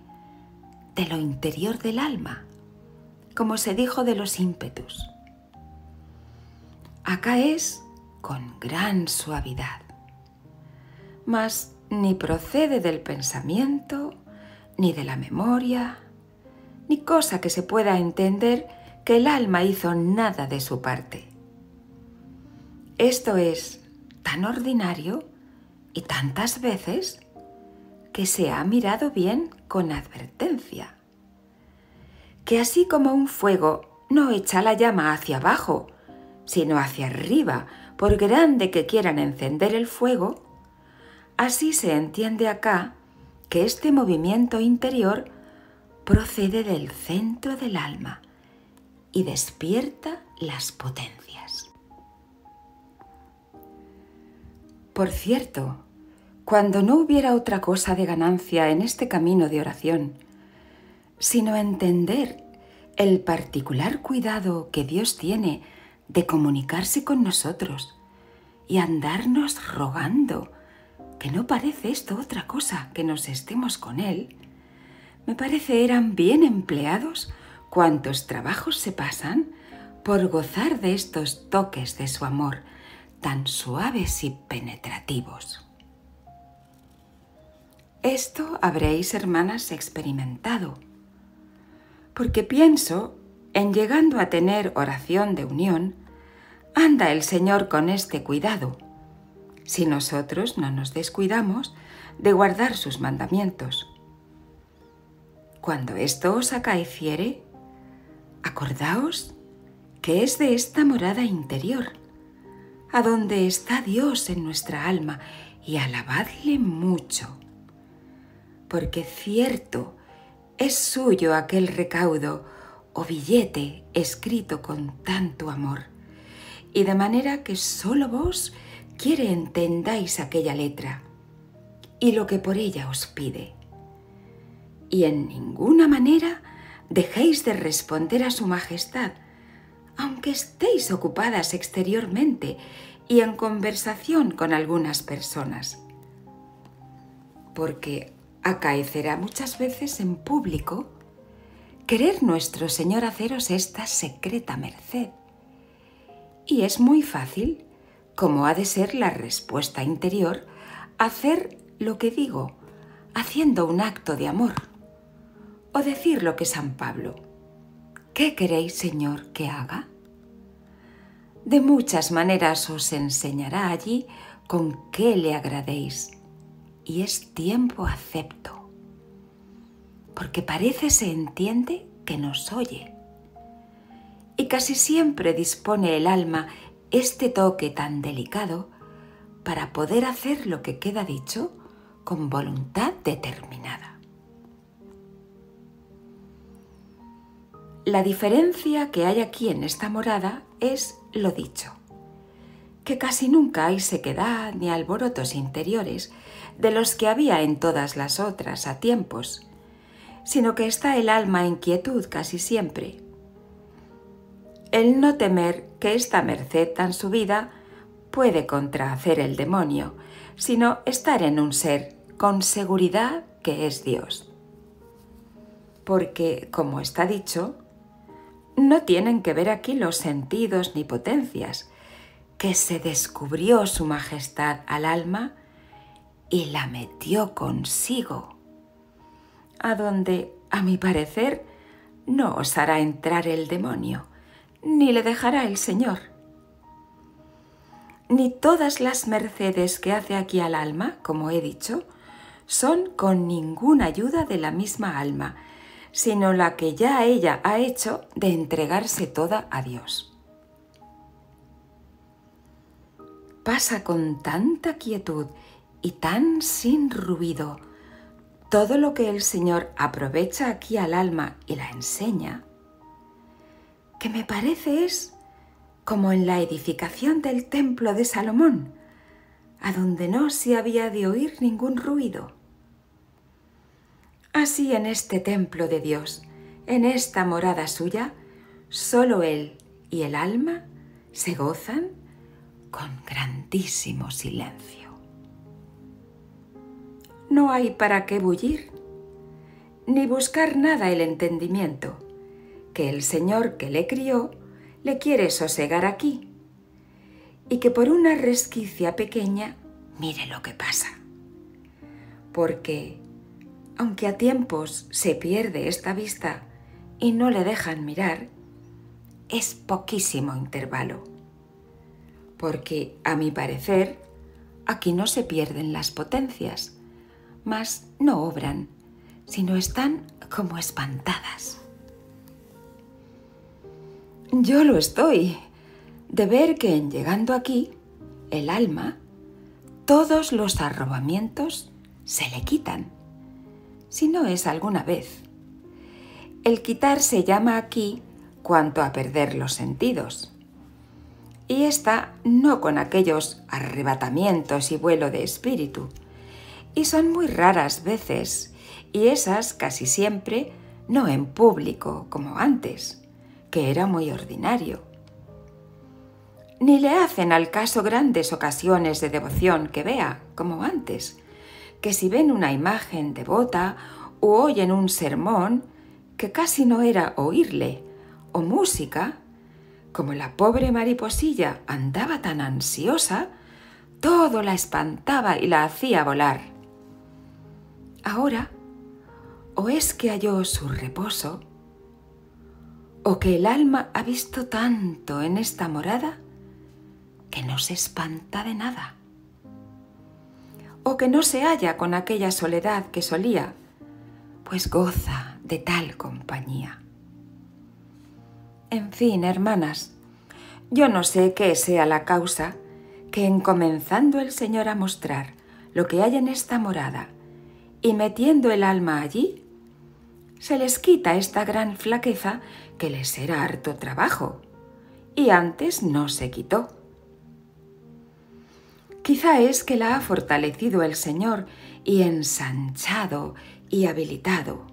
de lo interior del alma, como se dijo de los ímpetus. Acá es con gran suavidad, mas ni procede del pensamiento, ni de la memoria, ni cosa que se pueda entender que el alma hizo nada de su parte. Esto es tan ordinario y tantas veces que se ha mirado bien con advertencia, que así como un fuego no echa la llama hacia abajo, sino hacia arriba, por grande que quieran encender el fuego, así se entiende acá que este movimiento interior procede del centro del alma y despierta las potencias. Por cierto, cuando no hubiera otra cosa de ganancia en este camino de oración, sino entender el particular cuidado que Dios tiene de comunicarse con nosotros y andarnos rogando, que no parece esto otra cosa que nos estemos con Él, me parece eran bien empleados cuantos trabajos se pasan por gozar de estos toques de su amor tan suaves y penetrativos. Esto habréis, hermanas, experimentado, porque pienso en llegando a tener oración de unión, anda el Señor con este cuidado, si nosotros no nos descuidamos de guardar sus mandamientos. Cuando esto os acaeciere, acordaos que es de esta morada interior, a donde está Dios en nuestra alma, y alabadle mucho, porque cierto es suyo aquel recaudo o billete escrito con tanto amor, y de manera que sólo vos quiere entendáis aquella letra y lo que por ella os pide, y en ninguna manera dejéis de responder a su majestad, aunque estéis ocupadas exteriormente y en conversación con algunas personas, porque acaecerá muchas veces en público querer nuestro Señor haceros esta secreta merced, y es muy fácil, como ha de ser la respuesta interior, hacer lo que digo, haciendo un acto de amor, o decir lo que San Pablo: ¿qué queréis, Señor, que haga? De muchas maneras os enseñará allí con qué le agradéis, y es tiempo acepto, porque parece se entiende que nos oye, y casi siempre dispone el alma este toque tan delicado para poder hacer lo que queda dicho con voluntad determinada. La diferencia que hay aquí en esta morada es lo dicho, que casi nunca hay sequedad ni alborotos interiores de los que había en todas las otras a tiempos, sino que está el alma en quietud casi siempre. El no temer que esta merced tan subida puede contrahacer el demonio, sino estar en un ser con seguridad que es Dios. Porque, como está dicho, no tienen que ver aquí los sentidos ni potencias, que se descubrió su majestad al alma y la metió consigo, a donde, a mi parecer, no os hará entrar el demonio, ni le dejará el Señor. Ni todas las mercedes que hace aquí al alma, como he dicho, son con ninguna ayuda de la misma alma, sino la que ya ella ha hecho de entregarse toda a Dios. Pasa con tanta quietud y tan sin ruido todo lo que el Señor aprovecha aquí al alma y la enseña, que me parece es como en la edificación del templo de Salomón, a donde no se había de oír ningún ruido. Así en este templo de Dios, en esta morada suya, solo Él y el alma se gozan con grandísimo silencio. No hay para qué bullir, ni buscar nada el entendimiento, que el Señor que le crió le quiere sosegar aquí, y que por una resquicia pequeña mire lo que pasa. Porque, aunque a tiempos se pierde esta vista y no le dejan mirar, es poquísimo intervalo. Porque, a mi parecer, aquí no se pierden las potencias, mas no obran, sino están como espantadas. Yo lo estoy, de ver que en llegando aquí, el alma, todos los arrobamientos se le quitan, si no es alguna vez. El quitar se llama aquí cuanto a perder los sentidos, y esta no con aquellos arrebatamientos y vuelo de espíritu, y son muy raras veces, y esas casi siempre no en público como antes, que era muy ordinario. Ni le hacen al caso grandes ocasiones de devoción que vea, como antes, que si ven una imagen devota o oyen un sermón, que casi no era oírle, o música, como la pobre mariposilla andaba tan ansiosa, todo la espantaba y la hacía volar. Ahora, o es que halló su reposo, o que el alma ha visto tanto en esta morada, que no se espanta de nada, o que no se halla con aquella soledad que solía, pues goza de tal compañía. En fin, hermanas, yo no sé qué sea la causa que en comenzando el Señor a mostrar lo que hay en esta morada y metiendo el alma allí, se les quita esta gran flaqueza que les era harto trabajo y antes no se quitó. Quizá es que la ha fortalecido el Señor y ensanchado y habilitado.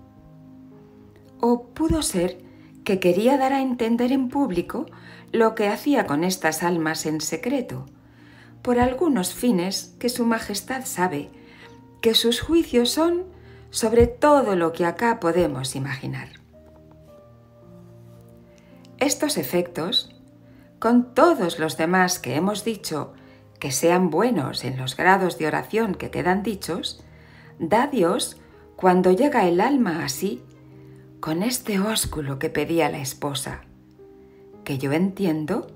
O pudo ser que quería dar a entender en público lo que hacía con estas almas en secreto, por algunos fines que su Majestad sabe, que sus juicios son sobre todo lo que acá podemos imaginar. Estos efectos, con todos los demás que hemos dicho que sean buenos en los grados de oración que quedan dichos, da Dios cuando llega el alma así, con este ósculo que pedía la esposa, que yo entiendo,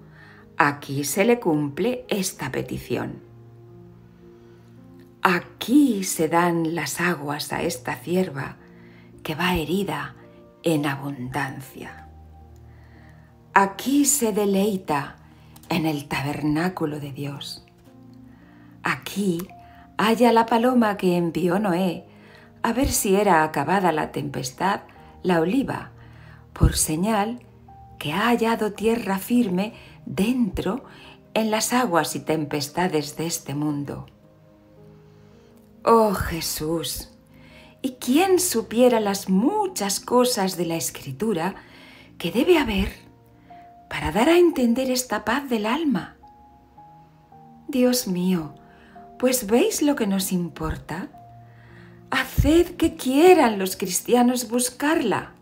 aquí se le cumple esta petición. Aquí se dan las aguas a esta cierva que va herida en abundancia. Aquí se deleita en el tabernáculo de Dios. Aquí halla la paloma que envió Noé a ver si era acabada la tempestad, la oliva, por señal que ha hallado tierra firme dentro en las aguas y tempestades de este mundo. Oh Jesús, ¿y quién supiera las muchas cosas de la Escritura que debe haber para dar a entender esta paz del alma? Dios mío, pues ¿veis lo que nos importa? Haced que quieran los cristianos buscarla.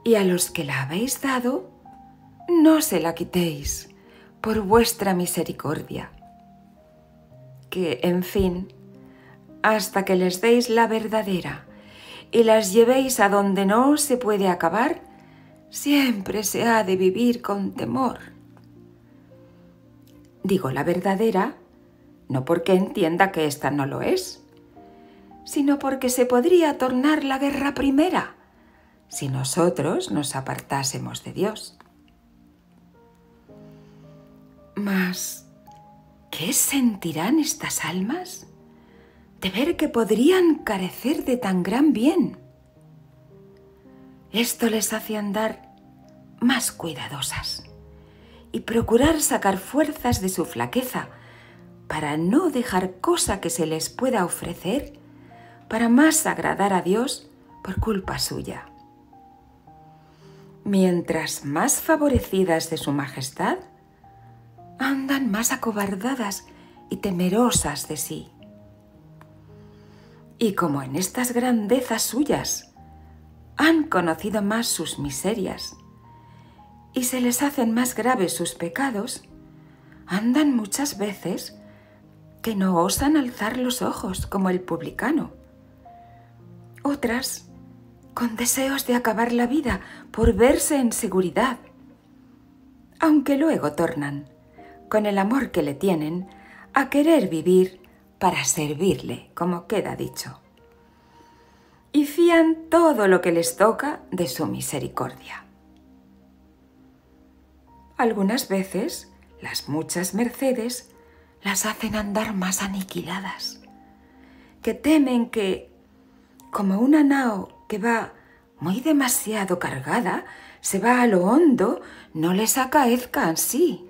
Y a los que la habéis dado, no se la quitéis por vuestra misericordia. Que, en fin, hasta que les deis la verdadera y las llevéis a donde no se puede acabar, siempre se ha de vivir con temor. Digo la verdadera, no porque entienda que esta no lo es, sino porque se podría tornar la guerra primera si nosotros nos apartásemos de Dios. Mas, ¿qué sentirán estas almas de ver que podrían carecer de tan gran bien? Esto les hace andar más cuidadosas y procurar sacar fuerzas de su flaqueza para no dejar cosa que se les pueda ofrecer para más agradar a Dios por culpa suya. Mientras más favorecidas de su Majestad, andan más acobardadas y temerosas de sí. Y como en estas grandezas suyas han conocido más sus miserias y se les hacen más graves sus pecados, andan muchas veces que no osan alzar los ojos como el publicano. Otras con deseos de acabar la vida por verse en seguridad, aunque luego tornan, con el amor que le tienen, a querer vivir para servirle, como queda dicho, y fían todo lo que les toca de su misericordia. Algunas veces las muchas mercedes las hacen andar más aniquiladas, que temen que, como una nao que va muy demasiado cargada, se va a lo hondo, no les acaezca así.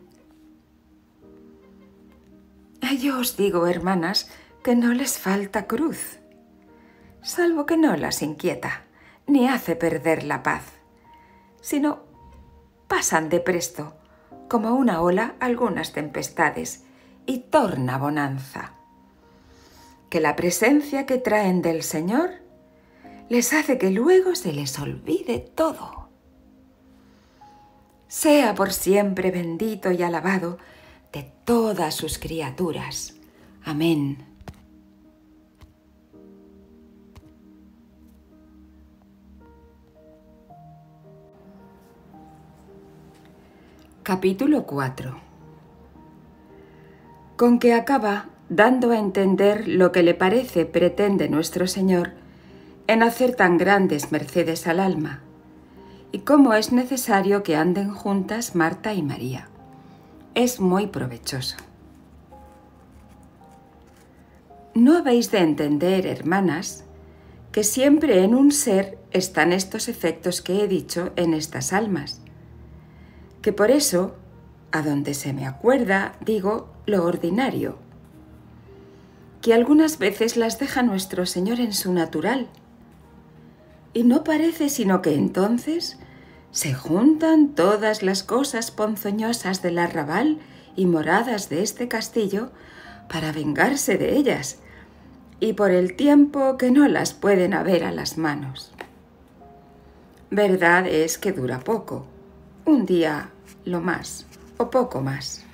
Yo os digo, hermanas, que no les falta cruz, salvo que no las inquieta, ni hace perder la paz, sino pasan de presto, como una ola, algunas tempestades, y torna bonanza. Que la presencia que traen del Señor les hace que luego se les olvide todo. Sea por siempre bendito y alabado de todas sus criaturas. Amén. Capítulo 4. con que acaba dando a entender lo que le parece pretende nuestro Señor en hacer tan grandes mercedes al alma, y cómo es necesario que anden juntas Marta y María. Es muy provechoso. No habéis de entender, hermanas, que siempre en un ser están estos efectos que he dicho en estas almas, que por eso, a donde se me acuerda, digo lo ordinario, que algunas veces las deja nuestro Señor en su natural, y no parece sino que entonces se juntan todas las cosas ponzoñosas del arrabal y moradas de este castillo para vengarse de ellas, y por el tiempo que no las pueden haber a las manos. Verdad es que dura poco, un día lo más, o poco más.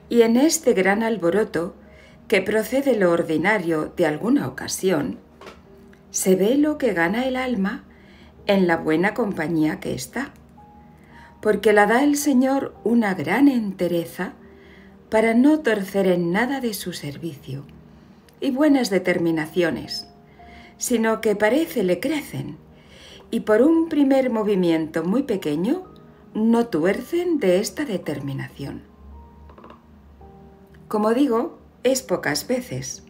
Y en este gran alboroto, que procede lo ordinario de alguna ocasión, se ve lo que gana el alma en la buena compañía que está, porque la da el Señor una gran entereza para no torcer en nada de su servicio y buenas determinaciones, sino que parece le crecen, y por un primer movimiento muy pequeño no tuercen de esta determinación. Como digo, es pocas veces,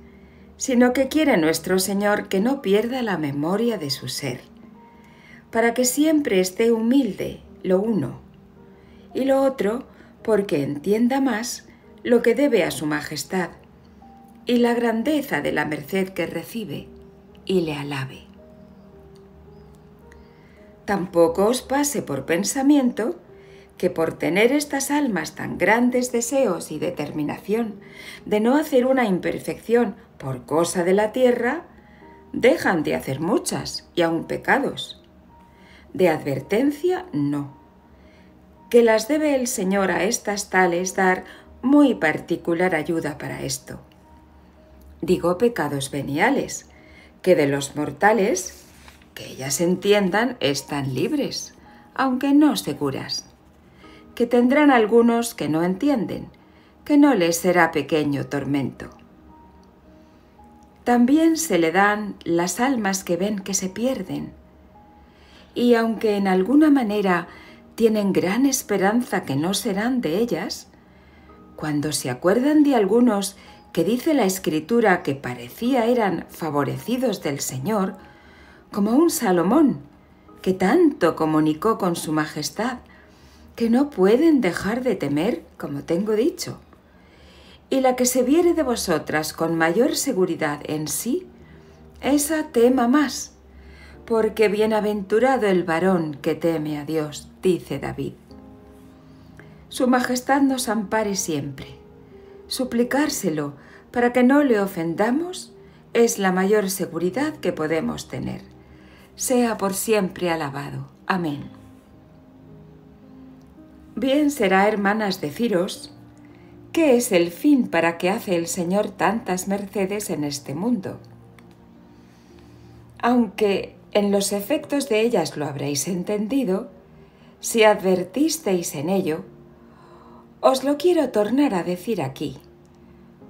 sino que quiere nuestro Señor que no pierda la memoria de su ser, para que siempre esté humilde, lo uno, y lo otro porque entienda más lo que debe a su majestad y la grandeza de la merced que recibe, y le alabe. Tampoco os pase por pensamiento que por tener estas almas tan grandes deseos y determinación de no hacer una imperfección por cosa de la tierra, dejan de hacer muchas y aun pecados. De advertencia no, que las debe el Señor a estas tales dar muy particular ayuda para esto. Digo pecados veniales, que de los mortales, que ellas entiendan, están libres, aunque no seguras, que tendrán algunos que no entienden, que no les será pequeño tormento. También se le dan las almas que ven que se pierden, y aunque en alguna manera tienen gran esperanza que no serán de ellas, cuando se acuerdan de algunos que dice la Escritura que parecía eran favorecidos del Señor, como un Salomón, que tanto comunicó con su majestad, que no pueden dejar de temer, como tengo dicho. Y la que se viere de vosotras con mayor seguridad en sí, esa tema más, porque bienaventurado el varón que teme a Dios, dice David. Su majestad nos ampare siempre. Suplicárselo para que no le ofendamos es la mayor seguridad que podemos tener. Sea por siempre alabado. Amén. Bien será, hermanas, deciros qué es el fin para que hace el Señor tantas mercedes en este mundo. Aunque en los efectos de ellas lo habréis entendido, si advertisteis en ello, os lo quiero tornar a decir aquí,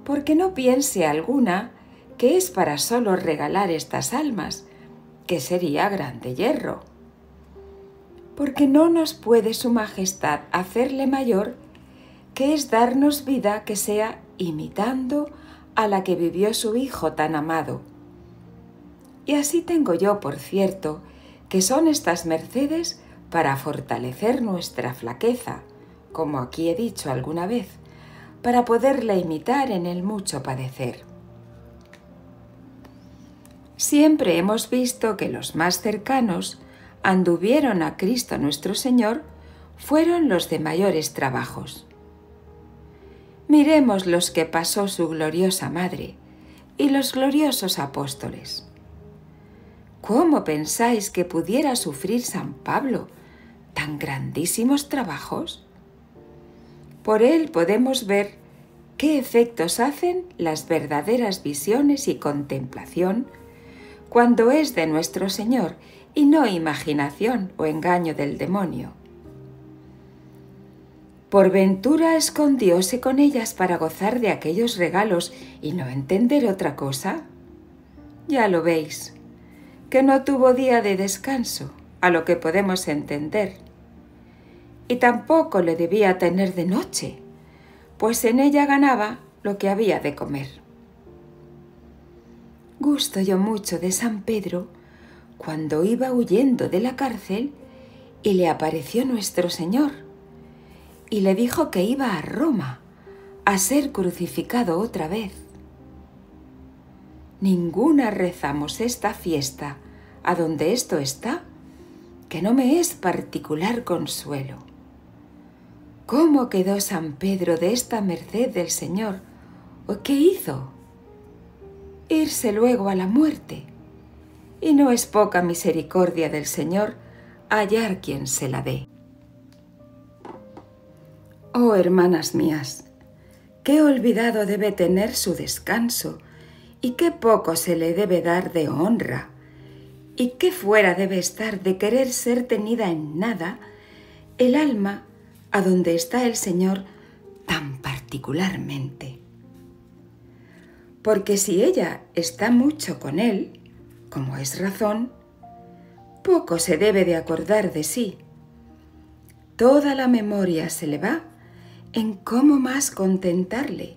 porque no piense alguna que es para solo regalar estas almas, que sería grande yerro. Porque no nos puede su majestad hacerle mayor, que es darnos vida que sea imitando a la que vivió su Hijo tan amado. Y así tengo yo por cierto que son estas mercedes para fortalecer nuestra flaqueza, como aquí he dicho alguna vez, para poderla imitar en el mucho padecer. Siempre hemos visto que los más cercanos anduvieron a Cristo nuestro Señor fueron los de mayores trabajos. Miremos los que pasó su gloriosa Madre y los gloriosos apóstoles. ¿Cómo pensáis que pudiera sufrir San Pablo tan grandísimos trabajos? Por él podemos ver qué efectos hacen las verdaderas visiones y contemplación cuando es de nuestro Señor y no imaginación o engaño del demonio. ¿Por ventura escondióse con ellas para gozar de aquellos regalos y no entender otra cosa? Ya lo veis, que no tuvo día de descanso, a lo que podemos entender. Y tampoco le debía tener de noche, pues en ella ganaba lo que había de comer. Gusto yo mucho de San Pedro cuando iba huyendo de la cárcel y le apareció nuestro Señor y le dijo que iba a Roma a ser crucificado otra vez. Ninguna rezamos esta fiesta a donde esto está, que no me es particular consuelo. ¿Cómo quedó San Pedro de esta merced del Señor? ¿O qué hizo? Irse luego a la muerte. Y no es poca misericordia del Señor hallar quien se la dé. Oh, hermanas mías, qué olvidado debe tener su descanso, y qué poco se le debe dar de honra, y qué fuera debe estar de querer ser tenida en nada el alma a donde está el Señor tan particularmente. Porque si ella está mucho con Él, como es razón, poco se debe de acordar de sí. Toda la memoria se le va en cómo más contentarle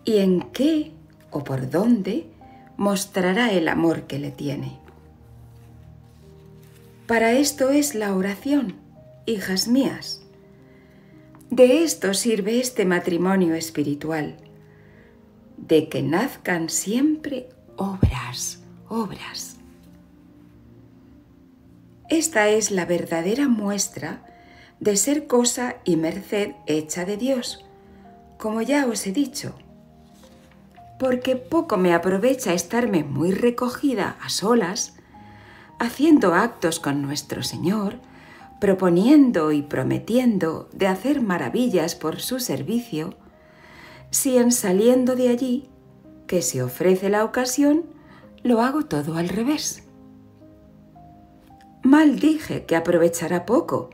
y en qué o por dónde mostrará el amor que le tiene. Para esto es la oración, hijas mías. De esto sirve este matrimonio espiritual, de que nazcan siempre obras. Esta es la verdadera muestra de ser cosa y merced hecha de Dios, como ya os he dicho, porque poco me aprovecha estarme muy recogida a solas, haciendo actos con nuestro Señor, proponiendo y prometiendo de hacer maravillas por su servicio, si en saliendo de allí, que se ofrece la ocasión, lo hago todo al revés. Mal dije que aprovechará poco,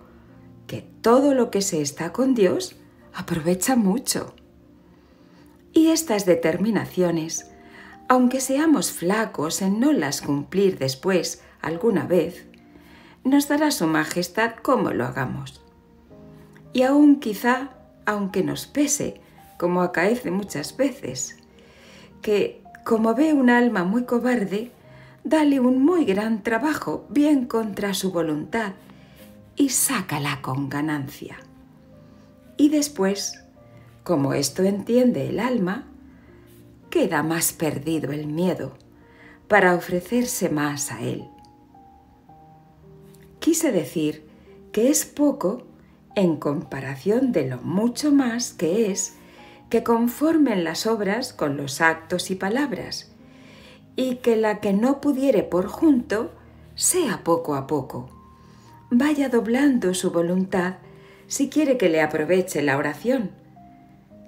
que todo lo que se está con Dios aprovecha mucho. Y estas determinaciones, aunque seamos flacos en no las cumplir después alguna vez, nos dará su majestad cómo lo hagamos. Y aún quizá, aunque nos pese, como acaece muchas veces, que como ve un alma muy cobarde, dale un muy gran trabajo bien contra su voluntad y sácala con ganancia. Y después, como esto entiende el alma, queda más perdido el miedo para ofrecerse más a él. Quise decir que es poco en comparación de lo mucho más que es que conformen las obras con los actos y palabras, y que la que no pudiere por junto sea poco a poco, vaya doblando su voluntad si quiere que le aproveche la oración,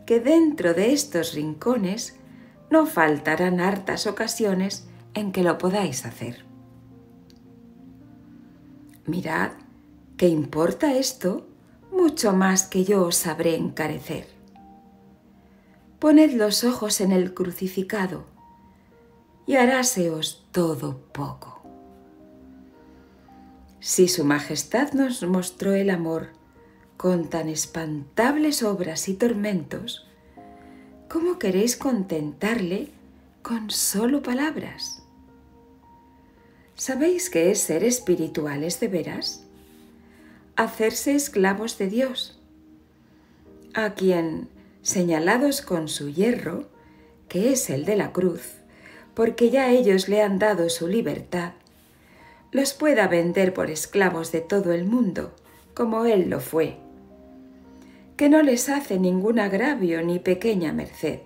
que dentro de estos rincones no faltarán hartas ocasiones en que lo podáis hacer. Mirad, que importa esto mucho más que yo os sabré encarecer. Poned los ojos en el crucificado y haráseos todo poco. Si su majestad nos mostró el amor con tan espantables obras y tormentos, ¿cómo queréis contentarle con solo palabras? ¿Sabéis qué es ser espirituales de veras? Hacerse esclavos de Dios, a quien, señalados con su hierro, que es el de la cruz, porque ya ellos le han dado su libertad, los pueda vender por esclavos de todo el mundo, como él lo fue, que no les hace ningún agravio ni pequeña merced.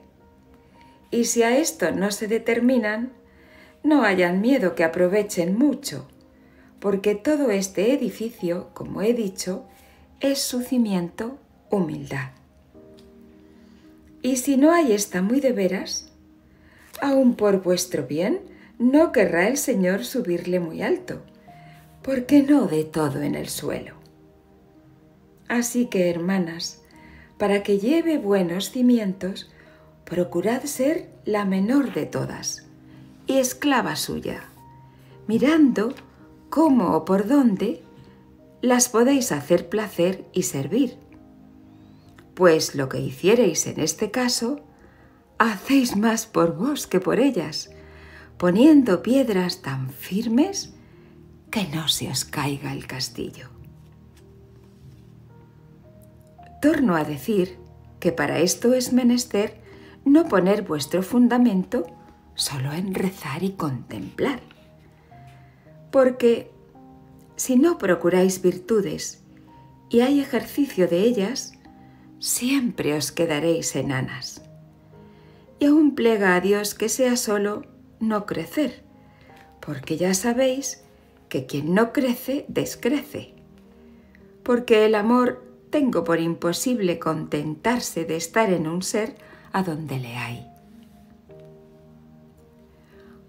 Y si a esto no se determinan, no hayan miedo que aprovechen mucho, porque todo este edificio, como he dicho, es su cimiento humildad. Y si no hay esta muy de veras, aun por vuestro bien, no querrá el Señor subirle muy alto, porque no de todo en el suelo. Así que, hermanas, para que lleve buenos cimientos, procurad ser la menor de todas y esclava suya, mirando cómo o por dónde las podéis hacer placer y servir. Pues lo que hiciereis en este caso, hacéis más por vos que por ellas, poniendo piedras tan firmes que no se os caiga el castillo. Torno a decir que para esto es menester no poner vuestro fundamento solo en rezar y contemplar. Porque si no procuráis virtudes y hay ejercicio de ellas, siempre os quedaréis enanas. Y aún plega a Dios que sea solo no crecer, porque ya sabéis que quien no crece, descrece. Porque el amor tengo por imposible contentarse de estar en un ser a donde le hay.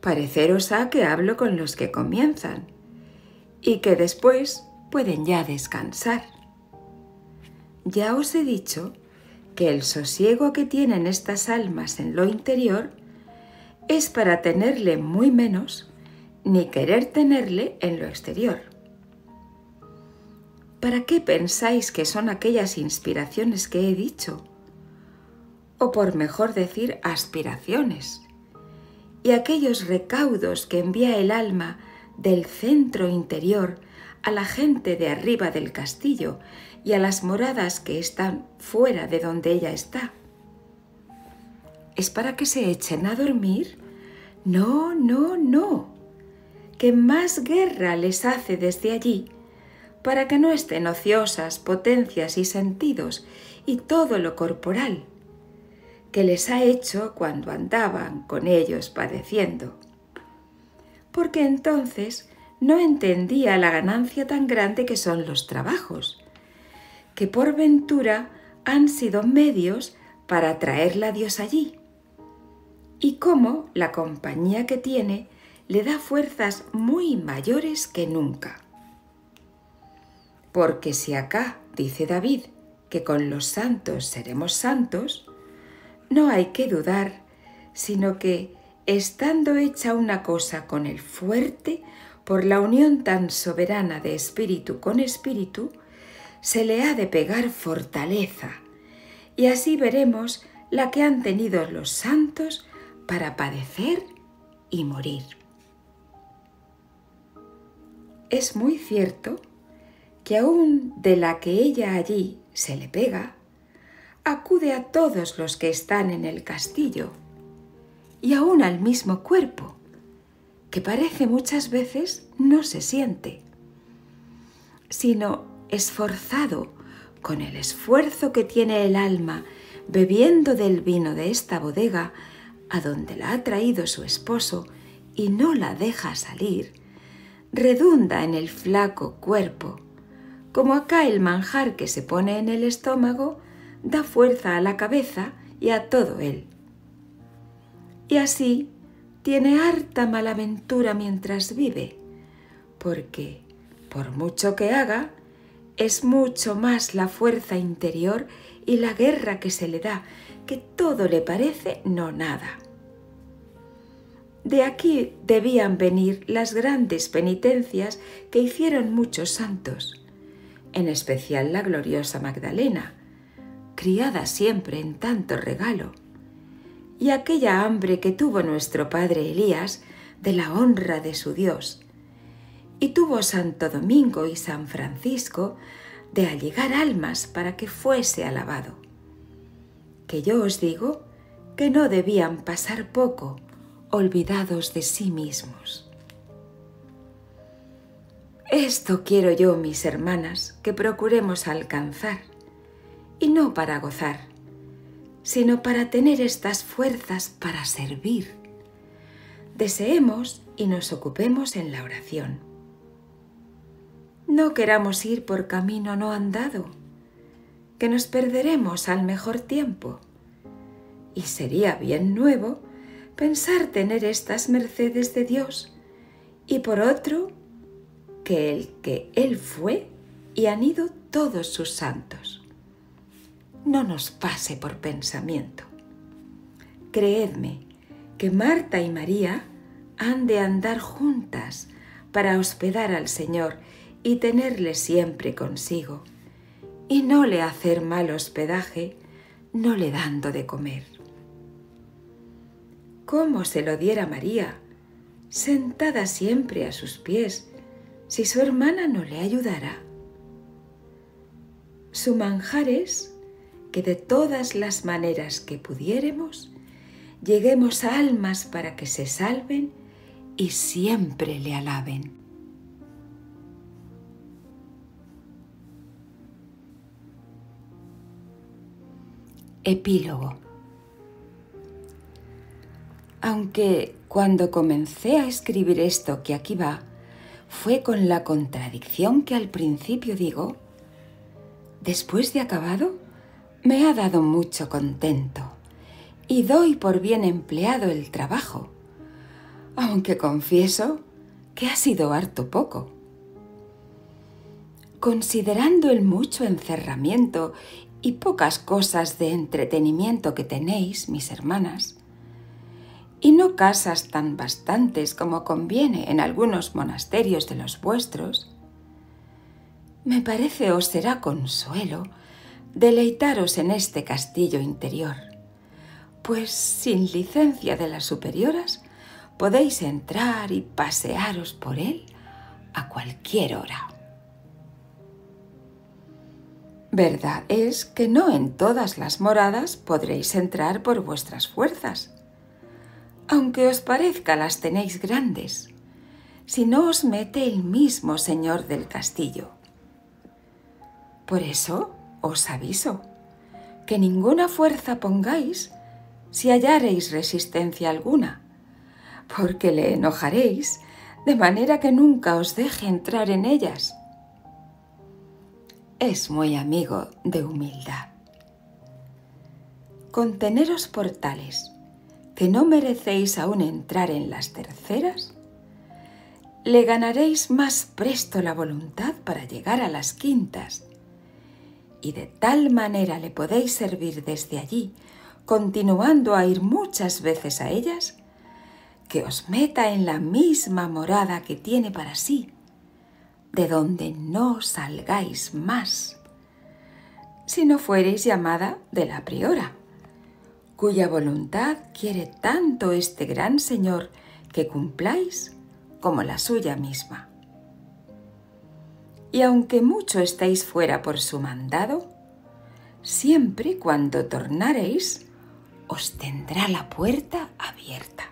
Pareceros ha que hablo con los que comienzan y que después pueden ya descansar. Ya os he dicho que el sosiego que tienen estas almas en lo interior es para tenerle muy menos ni querer tenerle en lo exterior. ¿Para qué pensáis que son aquellas inspiraciones que he dicho? O por mejor decir, aspiraciones. Y aquellos recaudos que envía el alma del centro interior a la gente de arriba del castillo y a las moradas que están fuera de donde ella está. ¿Es para que se echen a dormir? No, no, no. Que más guerra les hace desde allí para que no estén ociosas potencias y sentidos y todo lo corporal que les ha hecho cuando andaban con ellos padeciendo. Porque entonces no entendía la ganancia tan grande que son los trabajos, que por ventura han sido medios para traerla a Dios allí, y cómo la compañía que tiene le da fuerzas muy mayores que nunca. Porque si acá dice David que con los santos seremos santos, no hay que dudar, sino que, estando hecha una cosa con el fuerte, por la unión tan soberana de espíritu con espíritu, se le ha de pegar fortaleza, y así veremos la que han tenido los santos para padecer y morir. Es muy cierto que aún de la que ella allí se le pega, acude a todos los que están en el castillo y aún al mismo cuerpo, que parece muchas veces no se siente, sino esforzado con el esfuerzo que tiene el alma bebiendo del vino de esta bodega a donde la ha traído su esposo y no la deja salir, redunda en el flaco cuerpo, como acá el manjar que se pone en el estómago da fuerza a la cabeza y a todo él. Y así tiene harta malaventura mientras vive, porque, por mucho que haga, es mucho más la fuerza interior y la guerra que se le da, que todo le parece no nada. De aquí debían venir las grandes penitencias que hicieron muchos santos, en especial la gloriosa Magdalena, criada siempre en tanto regalo, y aquella hambre que tuvo nuestro padre Elías de la honra de su Dios, y tuvo Santo Domingo y San Francisco de allegar almas para que fuese alabado, que yo os digo que no debían pasar poco olvidados de sí mismos. Esto quiero yo, mis hermanas, que procuremos alcanzar, y no para gozar, sino para tener estas fuerzas para servir. Deseemos y nos ocupemos en la oración. No queramos ir por camino no andado, que nos perderemos al mejor tiempo, y sería bien nuevo pensar tener estas mercedes de Dios, y por otro, que el que Él fue y han ido todos sus santos. No nos pase por pensamiento. Creedme que Marta y María han de andar juntas para hospedar al Señor y tenerle siempre consigo, y no le hacer mal hospedaje, no le dando de comer. ¿Cómo se lo diera María, sentada siempre a sus pies, si su hermana no le ayudara? Su manjar es que de todas las maneras que pudiéremos, lleguemos a almas para que se salven y siempre le alaben. Epílogo. Aunque cuando comencé a escribir esto que aquí va, fue con la contradicción que al principio digo, después de acabado, me ha dado mucho contento y doy por bien empleado el trabajo, aunque confieso que ha sido harto poco. Considerando el mucho encerramiento y pocas cosas de entretenimiento que tenéis, mis hermanas, y no casas tan bastantes como conviene en algunos monasterios de los vuestros, me parece os será consuelo deleitaros en este castillo interior, pues sin licencia de las superioras podéis entrar y pasearos por él a cualquier hora. Verdad es que no en todas las moradas podréis entrar por vuestras fuerzas, aunque os parezca las tenéis grandes, si no os mete el mismo señor del castillo. Por eso os aviso, que ninguna fuerza pongáis si hallareis resistencia alguna, porque le enojaréis de manera que nunca os deje entrar en ellas. Es muy amigo de humildad. Con teneros por tales que no merecéis aún entrar en las terceras, le ganaréis más presto la voluntad para llegar a las quintas, y de tal manera le podéis servir desde allí, continuando a ir muchas veces a ellas, que os meta en la misma morada que tiene para sí, de donde no salgáis más, si no fuereis llamada de la priora, cuya voluntad quiere tanto este gran señor que cumpláis como la suya misma. Y aunque mucho estéis fuera por su mandado, siempre cuando tornareis os tendrá la puerta abierta.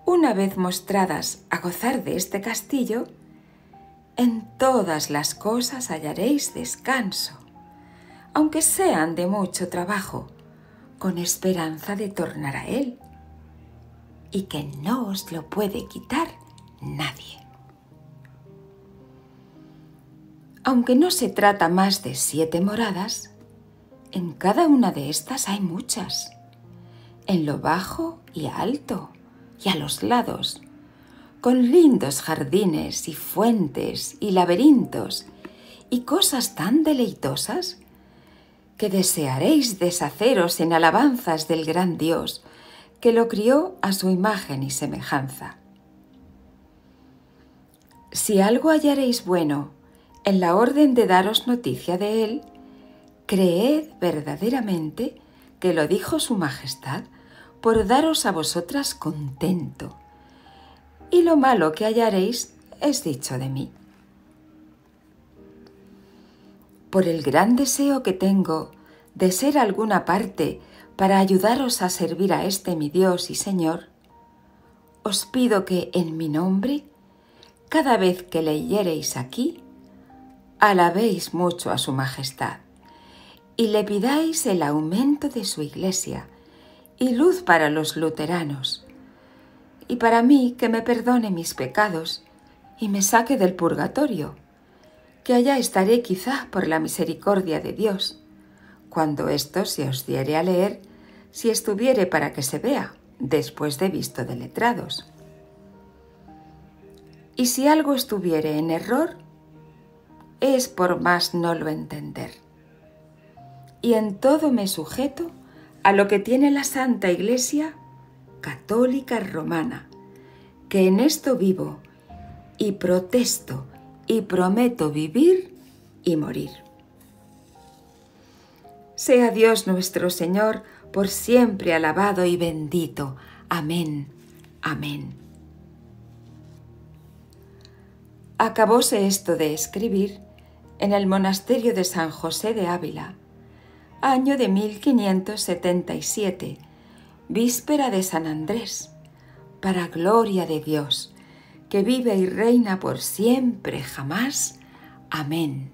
Una vez mostradas a gozar de este castillo, en todas las cosas hallaréis descanso, aunque sean de mucho trabajo, con esperanza de tornar a él, y que no os lo puede quitar nadie. Aunque no se trata más de 7 moradas, en cada una de estas hay muchas, en lo bajo y alto, y a los lados, con lindos jardines y fuentes y laberintos y cosas tan deleitosas que desearéis deshaceros en alabanzas del gran Dios que lo crió a su imagen y semejanza. Si algo hallaréis bueno en la orden de daros noticia de él, creed verdaderamente que lo dijo su majestad por daros a vosotras contento, y lo malo que hallaréis es dicho de mí. Por el gran deseo que tengo de ser alguna parte para ayudaros a servir a este mi Dios y Señor, os pido que en mi nombre, cada vez que leyereis aquí, alabéis mucho a su majestad y le pidáis el aumento de su iglesia y luz para los luteranos, y para mí que me perdone mis pecados y me saque del purgatorio, que allá estaré quizá por la misericordia de Dios, cuando esto se os diere a leer, si estuviere para que se vea, después de visto de letrados. Y si algo estuviere en error, es por más no lo entender. Y en todo me sujeto a lo que tiene la Santa Iglesia Católica Romana, que en esto vivo y protesto y prometo vivir y morir. Sea Dios nuestro Señor por siempre alabado y bendito. Amén. Amén. Acabóse esto de escribir en el monasterio de San José de Ávila, año de 1577, víspera de San Andrés, para gloria de Dios, que vive y reina por siempre jamás. Amén.